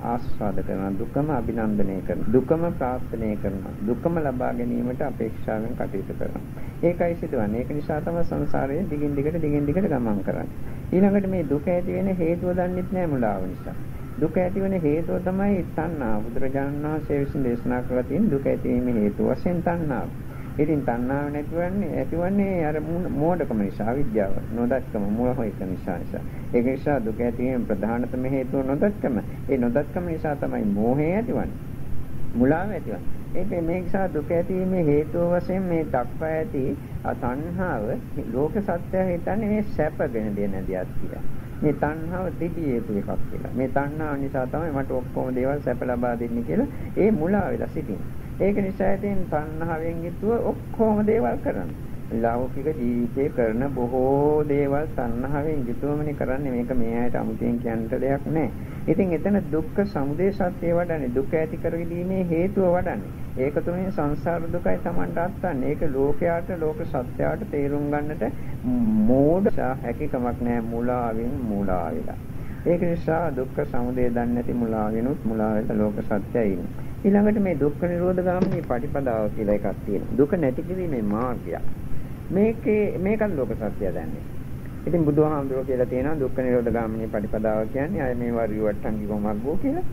ආස්වාද කරනවා. දුකම අභිනන්දනය කරනවා. දුකම ප්‍රාර්ථනා කරනවා. දුකම ලබා ගැනීමට අපේක්ෂාවෙන් කටයුතු කරනවා. ඒකයි සිදුවන්නේ. ඒක නිසා තමයි සංසාරයේ දිගින් දිගට ගමන් කරන්නේ. ඊළඟට මේ දුක ඇති වෙන හේතුව දන්නෙත් නෑ මුලාව නිසා. දුක ඇති වෙන හේතුව තමයි තණ්හාව. බුදුරජාණන් වහන්සේ විසින් දේශනා කරලා තියෙන දුක ඇතිවීමේ හේතුව වශයෙන් තණ්හාව. ඉතින් තණ්හාව ඇතිවන්නේ අර මෝඩකම නිසා, අවිද්‍යාව, නොදත්කම, මෝහයක නිසා. ඒක නිසා දුක ඇතිවීම ප්‍රධානතම හේතුව නොදත්කම. ඒ නොදත්කම නිසා තමයි මෝහය ඇතිවන්නේ. මුලාව ඇතිවන්නේ. ඒක මේ නිසා දුක ඇතිවීමේ හේතුව වශයෙන් මේ දක්වා ඇති තණ්හාව ලෝක සත්‍යය හිතන්නේ මේ සැපගෙන දෙන දෙයක් කියලා. මේ තණ්හාව තිබිය යුතු එකක් කියලා. මේ තණ්හාව නිසා තමයි මට ඔක්කොම දේවල් සැප ලබා දෙන්නේ කියලා ඒ මුලාව වෙලා සිටින්නේ. ඒක නිසා ඉතින් තණ්හාවෙන් යුතුව ඔක්කොම දේවල් කරනවා. ලෞකික ජීවිතේ කරන බොහෝ දේවල් තණ්හාවෙන් යුතුවමනේ කරන්නේ. මේක මේ ඇයට අමුතෙන් කියන්න දෙයක් නැහැ. ඉතින් එතන දුක්ඛ සමුදය සත්‍ය වඩන්නේ. දුක ඇති කරගැනීමේ හේතුව වඩන්නේ. ඒක තුලින් සංසාර දුකයි Tamanට අත්වන්නේ. ඒක ලෝකයට, ලෝක සත්‍යයට තේරුම් ගන්නට මෝඩ හැකියාවක් නැහැ. මුලා වෙලා. ඒක නිසා දුක්ඛ සමුදය දන්නේ නැති මුලාවෙනුත් මුලා වෙලා ලෝක සත්‍යයි ඉන්නේ. ඊළඟට මේ දුක්ඛ නිරෝධ ගාමිනී පටිපදාව කියලා එකක් තියෙනවා. දුක නැති කිරීමේ මාර්ගය. මේකත් ලෝක සත්‍යය දන්නේ. ඉතින් බුදුහාමුදුරුවෝ කියලා තියෙනවා දුක්ඛ නිරෝධ ගාමිනී පටිපදාව කියන්නේ අය මේ වරිය වට්ටංගික මාර්ගෝ කියලා.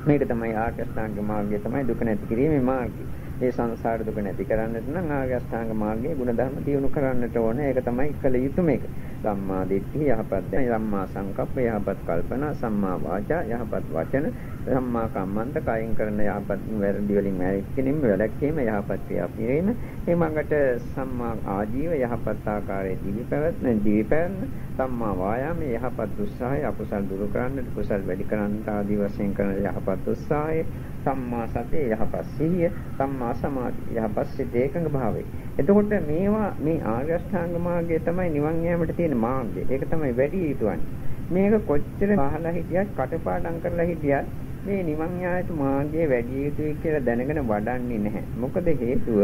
මේක තමයි ආර්ය අෂ්ටාංග මාර්ගය, තමයි දුක නැති කිරීමේ මාර්ගය. මේ සංසාර දුක නැති කරන්නට නම් ආර්ය අෂ්ටාංග මාර්ගයේ ගුණධර්ම දියුණු කරන්නට ඕනේ. ඒක තමයි කළ යුතු මේක. සම්මා දිට්ඨිය යහපත්, සම්මා සංකප්ප යහපත් කල්පනා, සම්මා වාචා යහපත් වචන, සම්මා කම්මන්ත කයින් කරන යහපත් වැරදි වලින් වැළකීම, යහපත් ක්‍රියාපිරීම, ඊමඟට සම්මා ආජීව යහපත් ආකාරයේ දිවිපැවැත්ම, සම්මා වායාම යහපත් උත්සාහය, අකුසල් දුරු කරන්නට, කුසල් වැඩි කරන්නට ආදී වශයෙන් කරන යහපත් උත්සාහය, සම්මා සතිය යහපත් සිහිය, සම්මා සමාධි යහපත් සිත ඒකඟ භාවය. එතකොට මේවා මේ ආර්ය අෂ්ටාංග මාර්ගය තමයි නිවන් යාමට තියෙන මාර්ගය. ඒක තමයි වැඩි යුතුවන්නේ. මේක කොච්චර අහලා හිටියත්, කටපාඩම් කරලා හිටියත් මේ නිවන් යාමට මාර්ගය වැඩි යුතුයි කියලා දැනගෙන වඩන්නේ නැහැ. මොකද හේතුව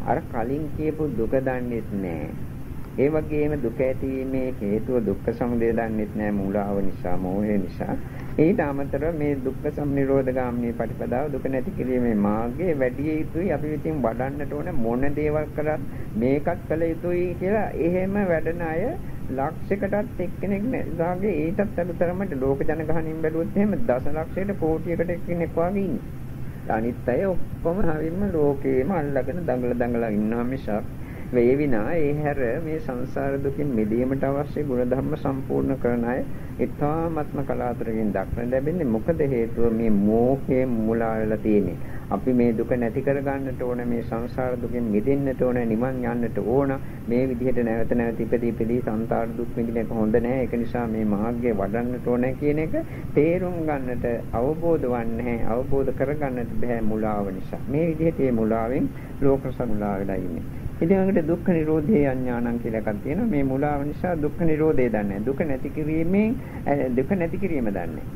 අර කලින් කියපු දුක දන්නේත් නැහැ. ඒ වගේම දුක ඇතිවීමේ හේතුව දුක්ඛ සමුදය දන්නේත් නැහැ, මූලාව නිසා, මෝහය නිසා. ඊට අමතරව මේ දුක්ඛ සම්නිරෝධ ගාමිනී පටිපදාව, දුක නැති කිරීමේ මාර්ගයේ වැඩි යුතුයි. අපි විසින් වඩන්නට ඕන මොන දේවල් කරත් මේකත් කළ යුතුයි කියලා එහෙම වැඩන අය ලක්ෂයකටත් එක්කෙනෙක් නෑගේ. ඊටත් අඩුතරමට ලෝක ජනගහනයෙන් බැලුවොත් එහෙම දසලක්ෂයකට කෝටියකට එක්කෙනෙක් වගේ ඉන්නේ. අනිත් අය ඔක්කොම හැවින්ම ලෝකේම අල්ලගෙන දඟල ඉන්නවා මිසක් වේ විනා ඒ හැර මේ සංසාර දුකින් මිදීමට අවශ්‍ය ගුණධර්ම සම්පූර්ණ කරන අය ඉතාමත්ම කලාතුරකින් දක්න ලැබෙන්නේ. මොකද හේතුව මේ මෝහයෙන් මුලා වෙලා තියෙන්නේ. අපි මේ දුක නැති කර ගන්නට ඕන, මේ සංසාර දුකින් මිදෙන්නට ඕන, නිවන් යන්නට ඕන. මේ විදිහට නැවත ඉපදී සංසාර දුක් විඳින එක හොඳ නැහැ. ඒක නිසා මේ මාර්ගය වඩන්නට ඕන කියන එක තේරුම් ගන්නට අවබෝධ වන්නේ නැහැ. අවබෝධ කරගන්නට බෑ මුලාව නිසා. මේ විදිහට මේ මුලාවෙන් ලෝක සමුලා වෙලා ඉන්නේ. ඉතින් අඟට දුක්ඛ නිරෝධේ අඥානං කියලා එකක් තියෙනවා. මේ මුලාව නිසා දුක්ඛ නිරෝධය දන්නේ. දුක නැති කිරීම දන්නේ.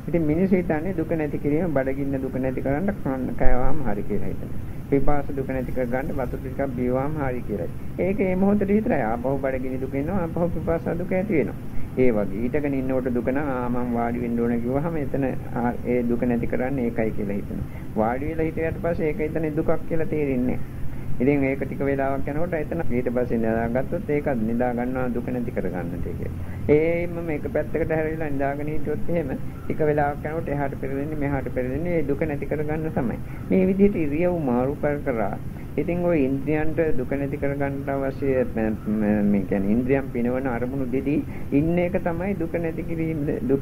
ඉතින් මිනිස්සු හිතන්නේ දුක නැති කිරීම බඩගින්න දුක නැති කරන්න කන්න කෑවාම හරි කියලා හිතනවා. පිපාස දුක නැති කර ගන්න වතුර ටිකක් බීවාම හරි කියලා. ඒක මේ මොහොතේ විතරයි. ආපහු බඩගිනි දුක එනවා, ආපහු පිපාස දුක ඇති වෙනවා. ඒ වගේ ඊටගෙන ඉන්නකොට දුක නම් මම වාඩි වෙන්න ඕන කිව්වහම එතන ඒ දුක නැති කරන්නේ ඒකයි කියලා හිතනවා. වාඩි වෙලා හිටියට පස්සේ ඒක එතන දුකක් කියලා තේරෙන්නේ නැහැ. ඉතින් ඒක ටික වෙලාවක් යනකොට එතන ඊට පස්සේ නිදාගත්තොත් ඒකත් නිදා ගන්නවා දුක නැති කර ගන්නට ඒක. ඒම මේක පැත්තකට හැරිලා නිදාගෙන හිටියොත් එහෙම ටික වෙලාවක් යනකොට එහාට පෙරෙන්නේ මෙහාට පෙරෙන්නේ ඒ දුක නැති කර ගන්න තමයි. මේ විදිහට ඉරියව් මාරු කරලා ඉතින් ওই ඉන්ද්‍රියන්ට දුක නැති කර ගන්නට අවශ්‍ය මේ කියන්නේ ඉන්ද්‍රියන් පිනවන අරමුණු දෙදී ඉන්න එක තමයි දුක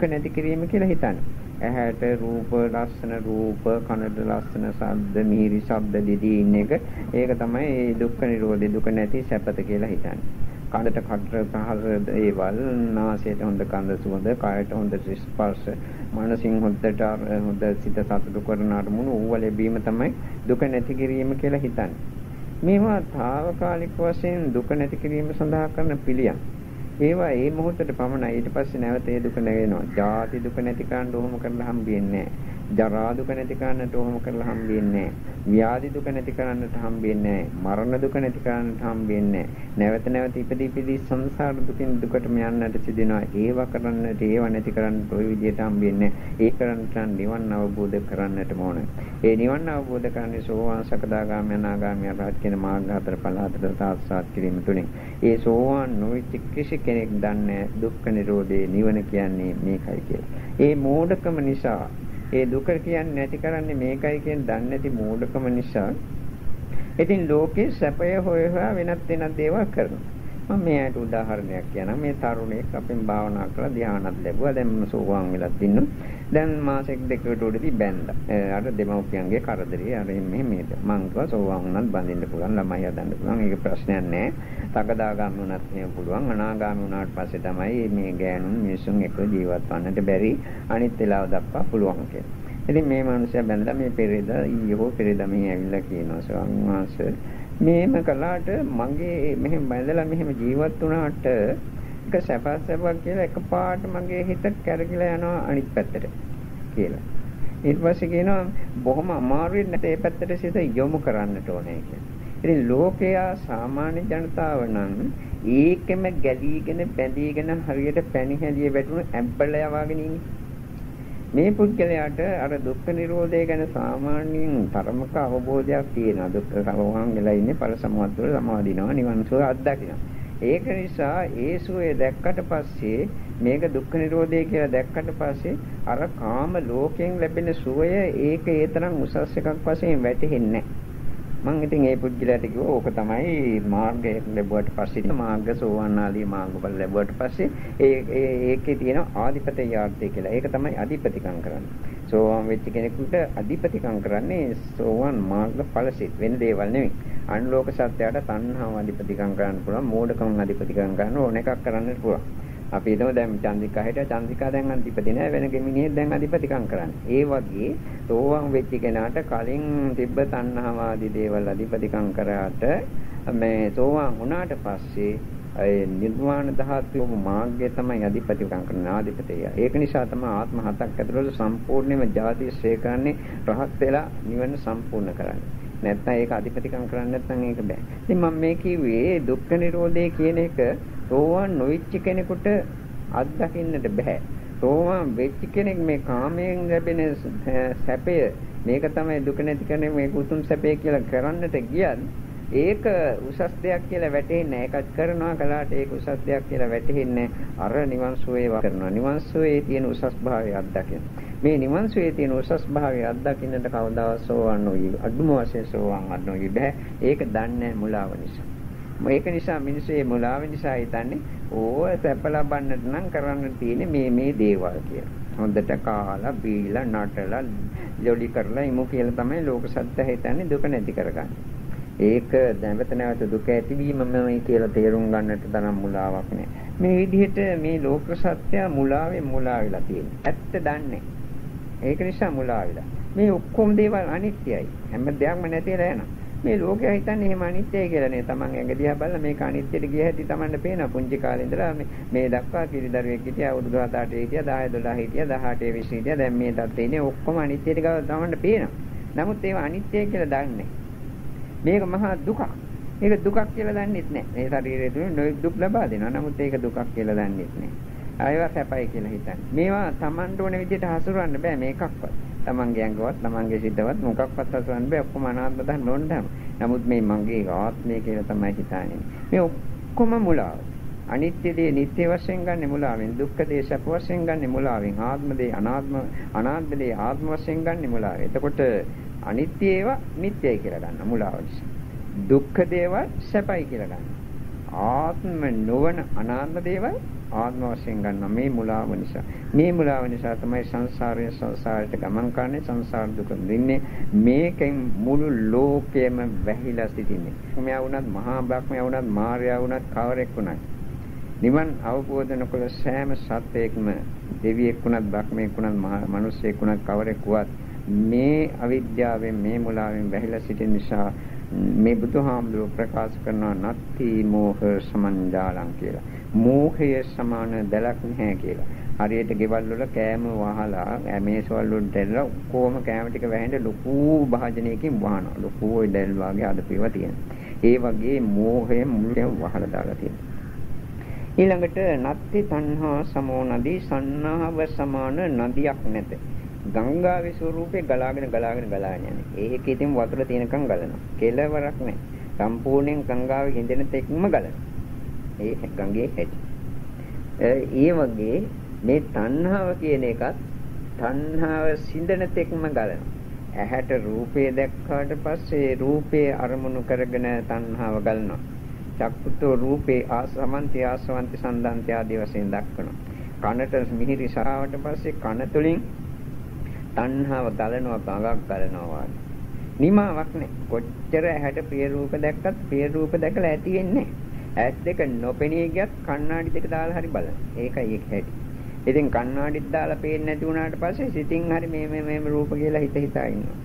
නැති කිරීම කියලා හිතන්නේ. ඇහැට රූප ලස්සන රූප, කනට ලස්සන ශබ්ද, මිහිරි ශබ්ද දෙදී ඉන්න එක ඒක තමයි දුක්ඛ නිරෝධය, දුක නැති සැපත කියලා හිතන්නේ. කනට කටර පහර ඒවල්, නාසයට හොඳ කඳ සුවඳ, කායට හොඳ ස්පර්ශ, මනසින් හොඳ සිත සතුටු කරන අරමුණු ඌව ලැබීම තමයි දුක නැති කිරීම කියලා හිතන්නේ. මේවා తాවකාලික වශයෙන් දුක නැති කිරීම සඳහා කරන පිළියම්. ඒවා ඒ මොහොතේ පමණයි. ඊට පස්සේ නැවත ඒ දුක නැගෙනවා. ජාති දුක නැති කරන්න ඕම කරලා හම්බෙන්නේ නැහැ. ජරා දුක නැති කරන්නට ඕම කරලා හම්බෙන්නේ නැහැ. ව්‍යාධි දුක නැති කරන්නට හම්බෙන්නේ නැහැ. මරණ දුක නැති කරන්නට හම්බෙන්නේ නැහැ. නැවත නැවත ඉපදී සංසාර දුකින් දුකටම යන්නට සිදෙනවා. ඒව කරන්නට ඒව නැති කරන්නට ওই විදිහට හම්බෙන්නේ නැහැ. ඒ කරන්නට නිවන් අවබෝධ කරන්නට ඕන. ඒ නිවන් අවබෝධ කරන්නේ සෝවාන් සකදාගාමී අනාගාමී අරහත් කියන මාර්ග හතර ඵල හතර සාක්ෂාත් කිරීම තුලින්. ඒ සෝවාන් නොවිච්ච කිසි කෙනෙක් දන්නේ දුක්ඛ නිරෝධේ නිවන කියන්නේ මේකයි කියලා. ඒ මෝඩකම නිසා ඒ දුක කියන්නේ නැති කරන්නේ මේකයි කියන දන්නේ නැති මෝඩකම නිසා ඉතින් ලෝකේ සැපය හොයලා වෙනත් දේවල් කරනවා. මම මේකට උදාහරණයක් කියනවා. මේ තරුණයෙක් අපෙන් භාවනා කරලා ධ්‍යානත් ලැබුවා. දැන් සෝවාන් වෙලත් ඉන්නවා. දැන් මාසෙක දෙකකට උඩදී බැන්දා. අර දෙමව්පියන්ගේ කරදරේ අර මෙහෙම මං කිව්වා සෝවාන් වුණත් බඳින්න පුළුවන්, ළමයි හදන්න පුළුවන්. ඒක ප්‍රශ්නයක් නෑ. සකදාගාමී වුණත් එහෙම පුළුවන්. අනාගාමී වුණාට පස්සේ තමයි මේ ගෑනුන් මිනිසුන් එක්ක ජීවත් වන්නට බැරි අනිත් වෙලාව දක්වා පුළුවන් කියලා. ඉතින් මේ මිනිස්සයා බැලලා මේ පෙරේද ඊයෝ පෙරේද මේ ඇවිල්ලා කියනවා ස්වාමීන් වහන්සේ මේම කලාට මගේ මෙහෙම බැලලා මෙහෙම ජීවත් වුණාට එක සැපසැපක් කියලා එකපාරට මගේ හිත කැරකිලා යනවා අනිත් පැත්තට කියලා. ඊට පස්සේ කියනවා බොහොම අමාරුයි නැතේ පැත්තට සිත යොමු කරන්නට ඕනේ කියලා. ඉතින් ලෝකයා සාමාන්‍ය ජනතාව නම් ඒකෙම ගැලීගෙන බැඳීගෙන හරියට පැණි හැලිය වැටුණු ඇබ්බලයා වගේ ඉන්නේ. මේ පුද්ගලයාට අර දුක්ඛ නිරෝධය ගැන සාමාන්‍යයෙන් තරමක අවබෝධයක් තියෙනවා. දුක්ඛ සමෝහන් වෙලා ඉන්නේ ඵල සමුවත් වල සමාදිනවා නිවන් සුව අත්දකිනවා. ඒක නිසා ඒ සුවේ දැක්කට පස්සේ මේක දුක්ඛ නිරෝධය කියලා දැක්කට පස්සේ අර කාම ලෝකයෙන් ලැබෙන සුවය ඒක ඒ තරම් උසස් එකක් වශයෙන් වැටහෙන්නේ නැහැ. මම ඉතින් ඒ පුද්ගලයාට කිව්වා ඕක තමයි මාර්ගය ලැබුවට පස්සේ මාර්ග සෝවාන් ආදී මාර්ගඵල ලැබුවට පස්සේ ඒකේ තියෙන ආධිපත්‍ය යාර්ථය කියලා. ඒක තමයි අධිපතිකම් කරන්නේ. සෝවාන් වෙච්ච කෙනෙකුට අධිපතිකම් කරන්නේ සෝවාන් මාර්ගඵල සිත් වෙන දේවල් නෙවෙයි. අන්ලෝක සත්‍යයට තණ්හාව අධිපතිකම් කරන්න පුළුවන්, මෝඩකම් අධිපතිකම් කරන්න ඕන එකක් කරන්නත් පුළුවන්. අපි හිතමු දැන් චන්දිකා හිටියා චන්දිකා දැන් අධිපති නෑ වෙන ගෙමිනියෙක් දැන් අධිපතිකම් කරන්නේ. ඒ වගේ සෝවාන් වෙච්ච කෙනාට කලින් තිබ්බ තණ්හාව ආදී දේවල් අධිපතිකම් කරාට මේ සෝවාන් වුණාට පස්සේ ඒ නිර්වාණ ධාතු මාර්ගය තමයි අධිපතිකම් කරන ආධිපතිය. ඒක නිසා තමයි ආත්ම හතක් ඇතුළත සම්පූර්ණයෙන්ම ජාති ශ්‍රේ කරන්නේ රහත් වෙලා නිවන සම්පූර්ණ කරන්නේ. නැත්නම් ඒක අධිපතිකම් කරන්නේ නැත්නම් ඒක බෑ. ඉතින් මම මේ කිව්වේ දුක්ඛ නිරෝධය කියන එක සෝවාන් නොවිච්ච කෙනෙකුට අත්දකින්නට බෑ. සෝවාන් වෙච්ච කෙනෙක් මේ කාමයෙන් ලැබෙන සැපය මේක තමයි දුක නැති කරන්නේ මේක උතුම් සැපය කියලා කරන්නට ගියත් ඒක උසස් දෙයක් කියලා වැටහෙන්නේ නැහැ. ඒකත් කරනවා කලාට ඒක උසස් දෙයක් කියලා වැටහෙන්නේ අර නිවන් සුවේ කරනවා. නිවන් සුවේ තියෙන උසස් භාවය අත්දකින්න. මේ නිවන් සුවේ තියෙන උසස් භාවය අත්දකින්නට කවදාවත් සෝවාන් නොවි. අදුම වශයෙන් සෝවාන් නොවි බෑ. ඒක දන්නේ මුලාව නිසා. මේක නිසා මිනිස්සු මේ මුලාව නිසා හිතන්නේ ඕව සැප ලබන්නට නම් කරන්න තියෙන්නේ මේ දේවල් කියලා. හොඳට කාලා බීලා නටලා ජොලි කරලා ඉමු කියලා තමයි ලෝක සත්‍ය හිතන්නේ දුක නැති කරගන්නේ. ඒක නැවත නැවත දුක ඇතිවීමමයි කියලා තේරුම් ගන්නට තරම් මුලාවක් නෑ. මේ විදිහට මේ ලෝක සත්‍ය මුලාවෙන් මුලා වෙලා තියෙනවා. ඇත්ත දන්නේ. ඒක නිසා මුලා වෙලා. මේ ඔක්කොම දේවල් අනිත්‍යයි. හැම දෙයක්ම නැතිලා යනවා. මේ ලෝකයා හිතන්නේ එහෙම අනිත්‍යයි කියලා නේ. Taman ඇඟ දිහා බලලා මේක අනිත්‍යද කිය හැටි Tamanට පේනවා. පුංචි කාලේ ඉඳලා මේ දක්වා කිරිදරුවෙක් හිටියා, අවුරුදු 7-8 හිටියා, 10 12 හිටියා, 18 20 හිටියා. දැන් මේ තත්ත්වේ ඉන්නේ ඔක්කොම අනිත්‍යද කියලා Tamanට පේනවා. නමුත් ඒවා අනිත්‍යයි කියලා දන්නේ. මේක මහා දුකක්. මේක දුකක් කියලා දන්නෙත් නැහැ. මේ ශරීරය තුළ දුක් ලබා දෙනවා. නමුත් ඒක දුකක් කියලා දන්නෙත් නැහැ. ආයවා සැපයි කියලා හිතන්නේ. මේවා Tamanට ඕන විදිහට හසුරවන්න බෑ මේකක්වත්. තමන්ගේ ඇඟවත් තමන්ගේ සිතවත් මොකක්වත් හසුරවන්න බෑ. ඔක්කොම අනාත්ම ධර්ම ඕනටම. නමුත් මේ මගේ ආත්මය කියලා තමයි හිතන්නේ. මේ ඔක්කොම මුලාව. අනිත්‍ය දේ නිට්ටය වශයෙන් ගන්න මුලාවෙන්, දුක්ඛ දේ සැප වශයෙන් ගන්න මුලාවෙන්, ආත්ම දේ අනාත්ම දේ ආත්ම වශයෙන් ගන්න මුලාවෙන්. එතකොට අනිත්‍ය ඒවා නිට්ටයයි කියලා ගන්න මුලාව නිසා. දුක්ඛ දේවල් සැපයි කියලා ගන්න. ආත්ම නොවන අනාත්ම දේවල් ආත්ම වශයෙන් ගන්න මේ මුලාව නිසා. මේ මුලාව නිසා තමයි සංසාරයට ගමන් කරන්නේ, සංසාර දුක විඳින්නේ. මේකෙන් මුළු ලෝකෙම වැහිලා සිටින්නේ. මෙයා වුණත් මහා බ්‍රහ්මයා වුණත් මාර්යා වුණත් කවරෙක් වුණත් නිවන් අවබෝධ නොකළ සෑම සත්වයක්ම දෙවියෙක් වුණත් බ්‍රහ්මයෙක් වුණත් මනුස්සයෙක් වුණත් කවරෙක් වුවත් මේ අවිද්‍යාවෙන් මේ මුලාවෙන් වැහිලා සිටින නිසා මේ බුදුහාමුදුරුවෝ ප්‍රකාශ කරනවා නත්ති මෝහ සමන්ජාලං කියලා. මෝහය සමාන දැලක් නැහැ කියලා. හරියට ගෙවල් වල කෑම වහලා මේසවල වල දැල්ලා කොහොම කෑම ටික වැහෙන්න ලොකු භාජනයකින් වහනවා. ලොකු දැල් වගේ අදපේවා තියෙනවා. ඒ වගේ මෝහය මුලින්ම වහලා දාලා තියෙනවා. ඊළඟට නත්ති තණ්හා සමෝ නදී සන්නාව සමාන නදියක් නැත. ගංගාවේ ස්වරූපේ ගලාගෙන යන්නේ. ඒක ඉතින් වතුර තියෙනකන් ගලනවා. කෙලවරක් නැහැ. සම්පූර්ණයෙන් ගංගාවේ හිඳෙන තෙක්ම ගලනවා. ඒ ගංගේ හැටි. ඒ වගේ මේ තණ්හාව කියන එකත් තණ්හාව සිඳන තෙක්ම ගලනවා. ඇහැට රූපේ දැක්කාට පස්සේ රූපේ අරමුණු කරගෙන තණ්හාව ගලනවා. චක්කුතෝ රූපේ ආසවන්ති සන්දන්ති ආදී වශයෙන් දක්වනවා. කනට මිහිරි සාවට පස්සේ කන තුලින් තණ්හාව ගලනවා, ගඟක් ගලනවා. නිමාවක් නැහැ. කොච්චර ඇහැට ප්‍රිය රූප දැක්කත් ප්‍රිය රූප දැකලා ඇති වෙන්නේ නැහැ. ඇස් දෙක නොපෙනී ගියත් කණ්ණාඩි දෙක දාලා හරි බලන්න. ඒකයි ඒක හැටි. ඉතින් කණ්ණාඩිත් දාලා පේන්නේ නැති වුණාට පස්සේ සිතින් හරි මේ රූප කියලා හිතා ඉන්නවා.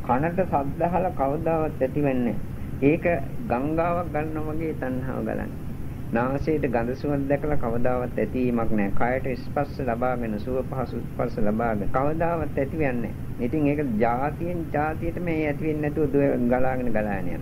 කනට ශබ්ද අහලා කවදාවත් ඇති වෙන්නේ නැහැ. ඒක ගංගාවක් ගන්නවා වගේ තණ්හාව ගලන්නේ. නාසයට ගඳ සුවඳ දැකලා කවදාවත් ඇතිවීමක් නැහැ. කයට ස්පර්ශ ලබාගෙන සුව පහසු ස්පර්ශ ලබාගෙන කවදාවත් ඇති වෙන්නේ නැහැ. ඉතින් ඒක જાතියට මේ ඇති වෙන්නේ නැතුව ගලාගෙන යනවා.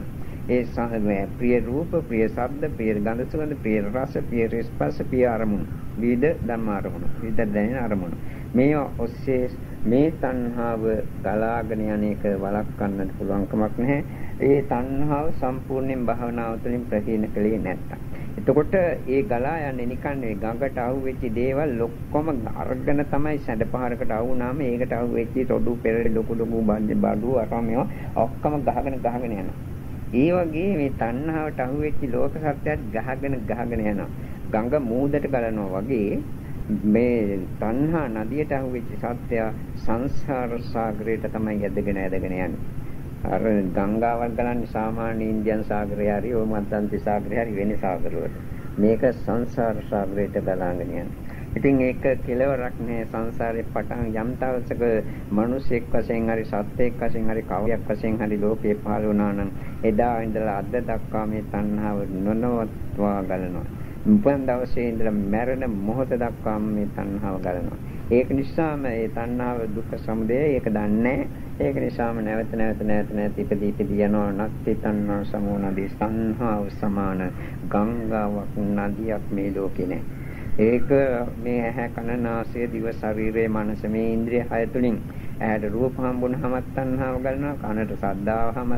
ඒ ප්‍රිය රූප, ප්‍රිය ශබ්ද, ප්‍රිය ගඳ සුවඳ, ප්‍රිය රස, ප්‍රිය ස්පර්ශ, ප්‍රිය අරමුණු, විවිධ ධර්ම අරමුණු, විවිධ දැනෙන අරමුණු. මේ ඔස්සේ මේ තණ්හාව ගලාගෙන යන එක වළක්වන්නට පුළුවන් කමක් නැහැ. ඒ තණ්හාව සම්පූර්ණයෙන් භාවනාව තුළින් ප්‍රහීන කළේ නැත්තම්. එතකොට ඒ ගලා යන්නේ නිකන් ඒ ගඟට අහුවෙච්ච දේවල් ඔක්කොම අරගෙන තමයි සැඩපහරකට අහුනාම ඒකට අහුවෙච්ච තොඩු පෙරළි ලොකු බඩු අරමේව ඔක්කොම ගහගෙන යනවා. ඒ වගේ මේ තණ්හාවට අහුවෙච්ච ලෝක සත්‍යයත් ගහගෙන යනවා. ගඟ මූදට ගලනවා වගේ මේ තණ්හා නදියට අහුවෙච්ච සත්‍ය සංසාර සාගරයට තමයි යදගෙන යන්නේ. අර ගංගාවක් ගලන්නේ සාමාන්‍ය ඉන්දියන් සාගරය හරි ඕ මධ්‍යන්ති සාගරය හරි වෙන සාගරවල. මේක සංසාර සාගරයට ගලාගෙන යන්නේ. ඉතින් ඒක කෙලවරක් නෑ. සංසාරේ පටන් යම් දවසක මිනිසෙක් වශයෙන් හරි සත්වෙක් වශයෙන් හරි කවයක් වශයෙන් හරි ලෝකේ පහළ වුණා නම් එදා ඉඳලා අද දක්වා මේ තණ්හාව නොනවත්වා ගලනවා. උපන් දවසේ ඉඳලා මැරෙන මොහොත දක්වා මේ තණ්හාව ගලනවා. ඒක නිසාම මේ තණ්හාව දුක්ඛ සමුදය ඒක දන්නේ. ඒක නිසාම නැවත ඉපදී යනවා. නැත්ති තණ්හා සමෝ නදී සංහාව සමාන ගංගාවක් නදියක් මේ ලෝකේ නැහැ. ඒක මේ ඇහැ කන නාසය දිව ශරීරය මනස මේ ඉන්ද්‍රිය හය තුලින් ඇහැට රූප හම්බුනහම තණ්හාව ගලනවා. කනට ශබ්දාවහම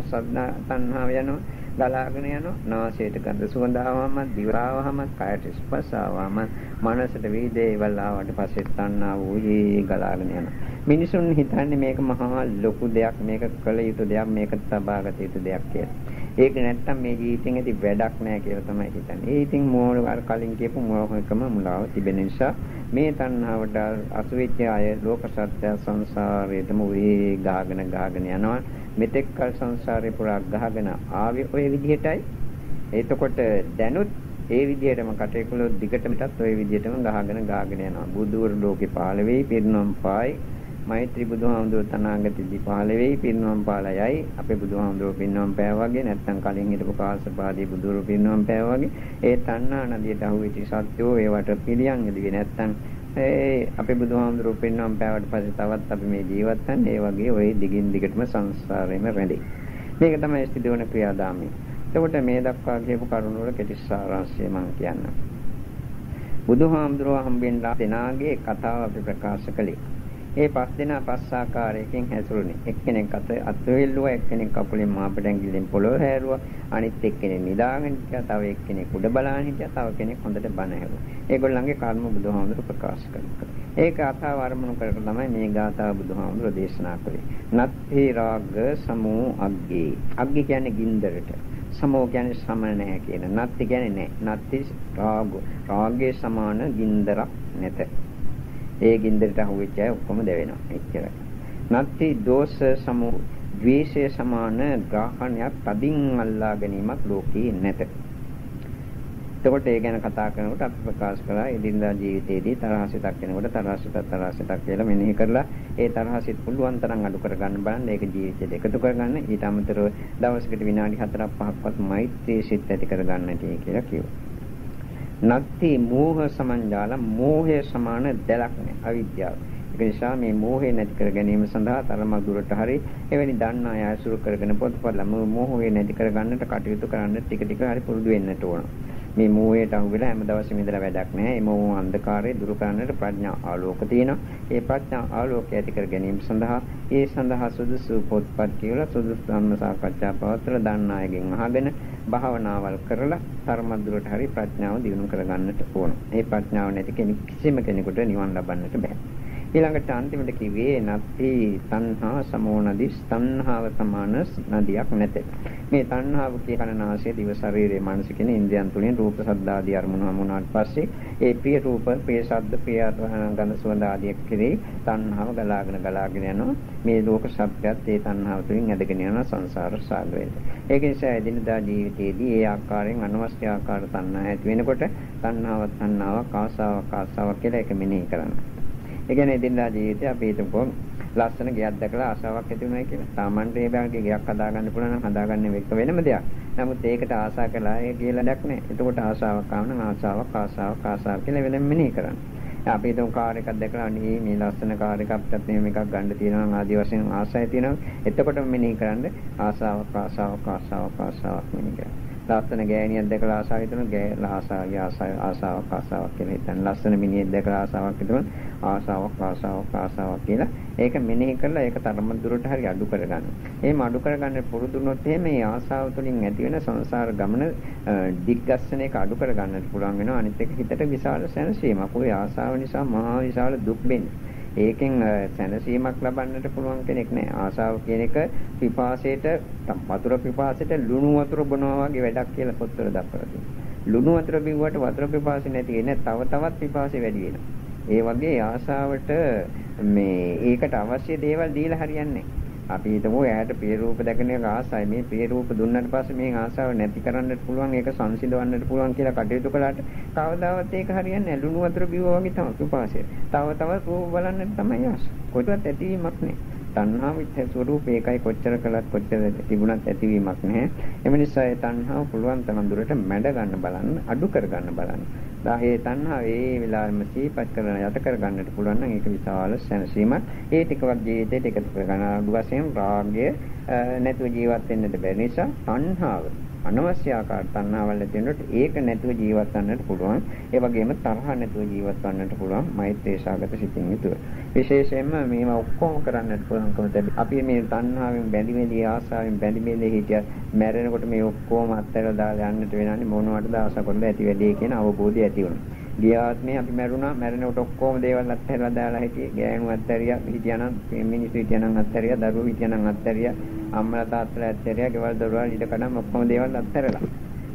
තණ්හාව යනවා. ගලාගෙන යනවා. නාසයට ගඳ සුවඳ ආවම දිවාවහම කයට ස්පර්ශ ආවම මනසට වේදේවල් ආවට පස්සේ තණ්හාව උයේ ගලාගෙන යනවා. මිනිසුන් හිතන්නේ මේක මහා ලොකු දෙයක්, මේක කළ යුතු දෙයක්, මේක තබාගත යුතු දෙයක් කියලා. ඒක නැත්තම් මේ ජීවිතෙන් ඇති වැඩක් නැහැ කියලා තමයි හිතන්නේ. ඒ ඉතින් මෝහ අර කලින් කියපු මෝහකම මුලාව තිබෙන නිසා මේ තණ්හාවට අසු වෙච්ච අය ලෝක සත්‍ය සංසාරයේම උයේ ගාගෙන යනවා. මෙතෙක් කල සංසාරේ පුරා ගහගෙන ආවේ ওই විදිහටයි. එතකොට දැනුත් ඒ විදිහටම කටේකුල දිගටමටත් ওই විදිහටම ගහගෙන යනවා. බුදුවරු ලෝකේ පහළ වෙයි, පිරිනම් පායි. මෛත්‍රී බුදුහාමුදුරුවෝ තනාගතදී පහළ වෙයි පිරිනොම් පාලා යයි. අපේ බුදුහාමුදුරුවෝ පිරිනොම් පෑවා වගේ නැත්නම් කලින් හිටපු කාශ්‍යපාදී බුදුරු පිරිනොම් පෑවා වගේ ඒ තණ්හා නදියට අහුවෙච්ච සත්‍යෝ ඒවට පිළියම් යදිවේ නැත්නම් අපේ බුදුහාමුදුරුවෝ පිරිනොම් පෑවට පස්සේ තවත් අපි මේ ජීවත් වෙන්නේ ඒ වගේ ওই දිගින් දිගටම සංසාරෙම රැඳෙයි. මේක තමයි සිදුවන ක්‍රියාදාමය. එතකොට මේ දක්වා කියපු කරුණ වල කෙටි සාරාංශය මම කියන්නම්. බුදුහාමුදුරුවෝ හම්බෙන්න දෙනාගේ කතාව අපි ප්‍රකාශ කළේ. ඒ පස් දෙනා පස් ආකාරයකින් හැසිරුණේ. එක්කෙනෙක් අත වේල්ලුවා, එක්කෙනෙක් කකුලෙන් මාපට ඇඟිල්ලෙන් පොළොව හැරුවා, අනිත් එක්කෙනෙක් නිදාගෙන හිටියා, තව එක්කෙනෙක් උඩ බලන් හිටියා, තව කෙනෙක් හොඳට බණ ඇහුවා. ඒගොල්ලන්ගේ කර්ම බුදුහාමුදුරුවෝ ප්‍රකාශ කළා. ඒක අතාව අරමුණු කරගෙන තමයි මේ ගාථාව බුදුහාමුදුරුවෝ දේශනා කළේ. නත්ථි රාග සමෝ අග්ගේ. අග්ගේ කියන්නේ ගින්දරට. සමෝ කියන්නේ සම නැහැ කියන. නත්ති කියන්නේ නැහැ. නත්ති රාගෝ. රාගයේ සමාන ගින්දරක් නැත. ඒ ගින්දරට අහුවෙච්ච අය ඔක්කොම දැවෙනවා. එච්චරයි. නත්ති දෝෂ සමෝ ද්වේෂයේ සමාන ග්‍රහණයක් තදින් අල්ලා ගැනීමක් ලෝකේ නැත. එතකොට ඒ ගැන කතා කරනකොට අපි ප්‍රකාශ කළා එදිනදා ජීවිතයේදී තරහසිතක් වෙනකොට තරහසිතක් කියලා මෙනෙහි කරලා ඒ තරහසිත පුළුවන් තරම් අඩු කරගන්න බලන්න. ඒක ජීවිතයට එකතු කරගන්න. ඊට අමතරව දවසකට විනාඩි 4ක් 5ක්වත් මෛත්‍රී සිත් ඇති කරගන්නට කියලා කිව්වා. නත්ති මෝහ සමංජාල මෝහය සමාන දැලක් නැහැ අවිද්‍යාව. ඒක නිසා මේ මෝහය නැති කර ගැනීම සඳහා තරමක් දුරට හරි එවැනි දන්නා අය අසුරු කරගෙන පොත්පත් මෝහය නැති කර ගන්නට කටයුතු කරන්න ටික ටික හරි පුරුදු වෙන්නට ඕන. මේ මෝහයට අහු වෙලා හැම දවසෙම ඉඳලා වැඩක් නැහැ. මේ මෝහ අන්ධකාරය දුරු කරන්නට ප්‍රඥා ආලෝක තියෙනවා. ඒ ප්‍රඥා ආලෝකය ඇති කර ගැනීම සඳහා ඒ සඳහා සුදුසු පොත්පත් කියවලා සුදුසු ධර්ම සාකච්ඡා පවත්වලා දන්නා අයගෙන් අහගෙන භාවනාවල් කරලා තරමද්දුරට හරි ප්‍රඥාව දියුණු කරගන්නට ඕන. මේ ප්‍රඥාව නැති කිසිම කෙනෙකුට නිවන් ලබන්නට බෑ. ඊළඟට අන්තිමට කිව්වේ නත්ති තණ්හා සමෝනදි තණ්හාව සමාන නදියක් නැත. මේ තණ්හාව කියන නාසය දිව ශරීරයේ මනස කියන ඉන්ද්‍රියන් තුලින් රූප ශබ්ද ආදී අරමුණු හමුනාට පස්සේ ඒ ප්‍රිය රූප ප්‍රිය ශබ්ද ප්‍රිය ගන්ධ සුවඳ ආදී කෙරේ තණ්හාව ගලාගෙන යනවා. මේ ලෝක සත්‍යයත් ඒ තණ්හාව තුලින් ඇදගෙන යන සංසාර සාගරයට. ඒක නිසා එදිනදා ජීවිතයේදී ඒ ආකාරයෙන් අනවශ්‍ය ආකාර තණ්හා ඇති වෙනකොට තණ්හාවක් ආසාවක් කියලා එක මෙනෙහි කරනවා. ඒ කියන්නේ එදිනදා ජීවිතේ අපි හිතමු ලස්සන ගයක් දැකලා ආසාවක් ඇති වුණා කියලා. සාමාන්‍යයෙන් මේ බෑගේ ගයක් හදාගන්න පුළුවන් නම් හදාගන්න එක වෙනම දෙයක්. නමුත් ඒකට ආසා කළා ඒ කියලා දෙයක් නැහැ. එතකොට ආසාවක් ආවම ආසාවක් කියලා වෙනම මෙනෙහි කරන්නේ. අපි හිතමු කාර් එකක් දැකලා අනේ මේ ලස්සන කාර් එකක් අපිටත් මෙහෙම එකක් ගන්න තියෙනවා නම් ආදි වශයෙන් ආසාවයි තියෙනවා. එතකොටම මෙනෙහි කරන්නේ ආසාවක් මෙනෙහි කරනවා. ලස්සන ගෑණියක් දැකලා ආසාව හිතනවා ආසාවක් කියලා හිතන. ලස්සන මිනිහෙක් දැකලා ආසාවක් හිතනවා ආසාවක් කියලා ඒක මෙනෙහි කරලා ඒක තරම දුරට හරි අඩු කරගන්න. එහෙම අඩු කරගන්න පුරුදු වුණොත් එහෙම මේ ආසාව තුළින් ඇති වෙන සංසාර ගමන දිග්ගස්සන එක අඩු කරගන්නට පුළුවන් වෙනවා. අනිත් එක හිතට විශාල සැනසීමක්. ඔය ආසාව නිසා මහා විශාල දුක් වෙන්නේ. ඒකෙන් සැනසීමක් ලබන්නට පුළුවන් කෙනෙක් නැහැ. ආසාව කියන එක පිපාසයට වතුර පිපාසයට ලුණු වතුර බොනවා වගේ වැඩක් කියලා පොත්වල දක්වලා තියෙනවා. ලුණු වතුර බිව්වට වතුර පිපාසෙ නැති වෙන්නේ තවත් පිපාසෙ වැඩි වෙනවා. ඒ වගේ ආසාවට ඒකට අවශ්‍ය දේවල් දීලා හරියන්නේ නැහැ. අපි හිතමු එයාට ප්‍රිය රූප දැකන එක ආසයි. මේ ප්‍රිය රූප දුන්නාට පස්සේ මේ ආසාව නැති කරන්නට පුළුවන්, ඒක සංසිඳවන්නට පුළුවන් කියලා කටයුතු කළාට කවදාවත් ඒක හරියන්නේ නැහැ. ලුණු වතුර බිව්වා වගේ තමයි පිපාසය. තවත් රූප බලන්නට තමයි ආස. කොහෙවත් ඇතිවීමක් නැහැ. තණ්හාවිත් ස්වરૂපේ ඒකයි කොච්චර කළත් කොච්චර තිබුණත් ඇතිවීමක් නැහැ. එම නිසා ඒ තණ්හාව පුළුවන් තරම් දුරට මැඩ ගන්න බලන්න, අඩු කර ගන්න බලන්න. ඒ තණ්හාව ඒ වෙලාවෙම සීපත් කරන යට කර ගන්නට පුළුවන් නම් ඒක විශාල සැනසීමක්. ඒ ටිකවත් ජීවිතේට එකතු කර ගන්න අඩු වශයෙන් රාගය නැතුව ජීවත් වෙන්නට බැරි නිසා තණ්හාව අනවශ්‍ය ආකාර තණ්හාවල් ඇති වෙනකොට ඒක නැතුව ජීවත් වෙන්නට පුළුවන්. ඒ වගේම තරහ නැතුව ජීවත් වෙන්නට පුළුවන් මෛත්‍රී සාගත සිතින් යුතුව. විශේෂයෙන්ම මේවා ඔක්කොම කරන්නට පුළුවන්කම තිබෙනවා. අපි මේ තණ්හාවෙන් බැඳිමේදී ආසාවෙන් බැඳිමේදී හිටියත් මැරෙනකොට මේ ඔක්කොම අත්හැරලා දාලා යන්නට වෙනන්නේ මොනවටද ආසා කරලා ඇති වැඩේ කියන අවබෝධය ඇති වෙනවා. ගිය ආත්මේ අපි මැරුණා, මැරෙනකොට ඔක්කොම දේවල් අත්හැරලා දාලා හිටියේ. ගෑනු අත්හැරියා, හිටියානම් මිනිස්සු හිටියානම් අත්හැරියා, දරුවෝ හිටියානම් අත්හැරියා, අම්මලා තාත්තලා අත්හැරියා, ගෙවල් දොරවල් ඉඩ කඩම් ඔක්කොම දේවල් අත්හැරලා.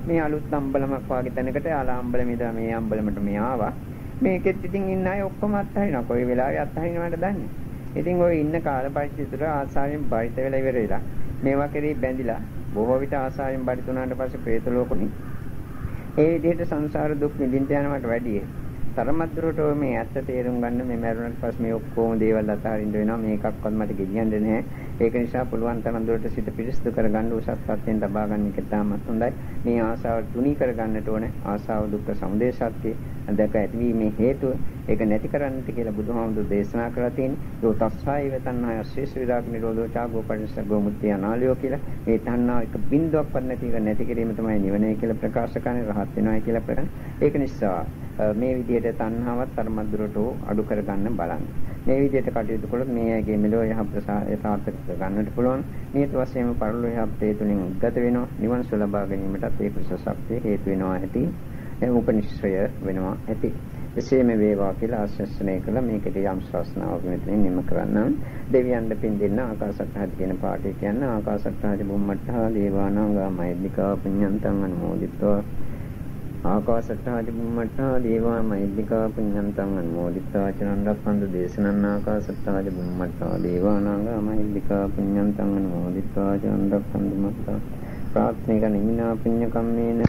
මේ අලුත් අම්බලමක් වාගේ තැනකට ආලා අම්බලම ඉඳලා මේ අම්බලමට මේ ආවා. මේකෙත් ඉතින් ඉන්න අය ඔක්කොම අත්හරිනවා. කොයි වෙලාවෙ අත්හරිනවද දන්නේ. ඉතින් ඔය ඉන්න කාල පරිච්ඡේදතර ආසාවෙන් බරිත වෙලා ඉවර වෙලා මේවා කෙරේ බැඳිලා බොහෝ විට ආසාවෙන් බරිත උනාට පස්සේ പ്രേත ලෝකෙනි. ඒ විදිහට සංසාර දුක් විඳින්න යනවට වැඩිය තරමක් දුරට මේ ඇත්ත තේරුම් ගන්න මේ මරුණට පස්සේ මේ ඔක්කොම දේවල් අතහරින්න වෙනවා. මේකක්වත් මට ගෙනියන්නේ නැහැ. ඒක නිසා පුළුවන් තරම් දුරට සිත පිරිසිදු කරගන්න උසස් තත්ත්වයෙන් ලබා ගන්න එක තාමත් හොඳයි. මේ ආසාව තුනී කරගන්නට ඕනේ. ආසාව දුක්ඛ සමුදය සත්‍ය දැක ඇතිවීමේ හේතුව ඒක නැති කරන්නට කියලා බුදුහාමුදුරු දේශනා කරලා තියෙන්නේ. ඒ තස්සායි වතන්නාය ශේෂ විරාග නිරෝධෝ චාගෝ පරිසග්ගෝ මුත්‍ති අනාලියෝ කියලා. මේ තණ්හාව එක බින්දුවක්වත් නැති කිරීම තමයි නිවනයි කියලා ප්‍රකාශ කරන්නේ. රහත් වෙනවා කියලා ප්‍රකාශ. ඒක නිසා මේ විදිහට තණ්හාවත් තරමද්දුරට අඩු කරගන්න බලන්න. මේ විදිහට කටයුතු කළොත් මේ ඇගේ මෙලෝ යහපත ගන්නට පුළුවන්. නියත වශයෙන්ම පරලෝ යහපතේ තුලින් උද්ගත වෙනවා. නිවන් සුව ලබා ගැනීමටත් ඒ කුසල ශක්තිය හේතු වෙනවා ඇති. ඒ උපනිශ්‍රය වෙනවා ඇති. එසේම වේවා කියලා ආශිර්වාදනය කළා. මේකට යම් ශාසනාවක් මෙතනින් නිම කරන්න. දෙවියන්ට පින් දෙන්න ආකාශත්හාදි කියන පාඩේ කියන්න. ආකාශත්හාදි බුම්මට්ටා දේවානාගා මෛද්దికා පුඤ්ඤන්තං අනුමෝදිතවා. ආකාශත්හාදි බුම්මට්ටා දේවා මෛද්దికා පුඤ්ඤන්තං අනුමෝදිතවා. චනන්දප්පන්දු දේශනං ආකාශත්හාදි බුම්මට්ටා දේවානාගා මෛද්దికා පුඤ්ඤන්තං අනුමෝදිතවා. චනන්දප්පන්දු මත්තා ප්‍රාර්ථනික නිමිනා පුඤ්ඤ කම්මේන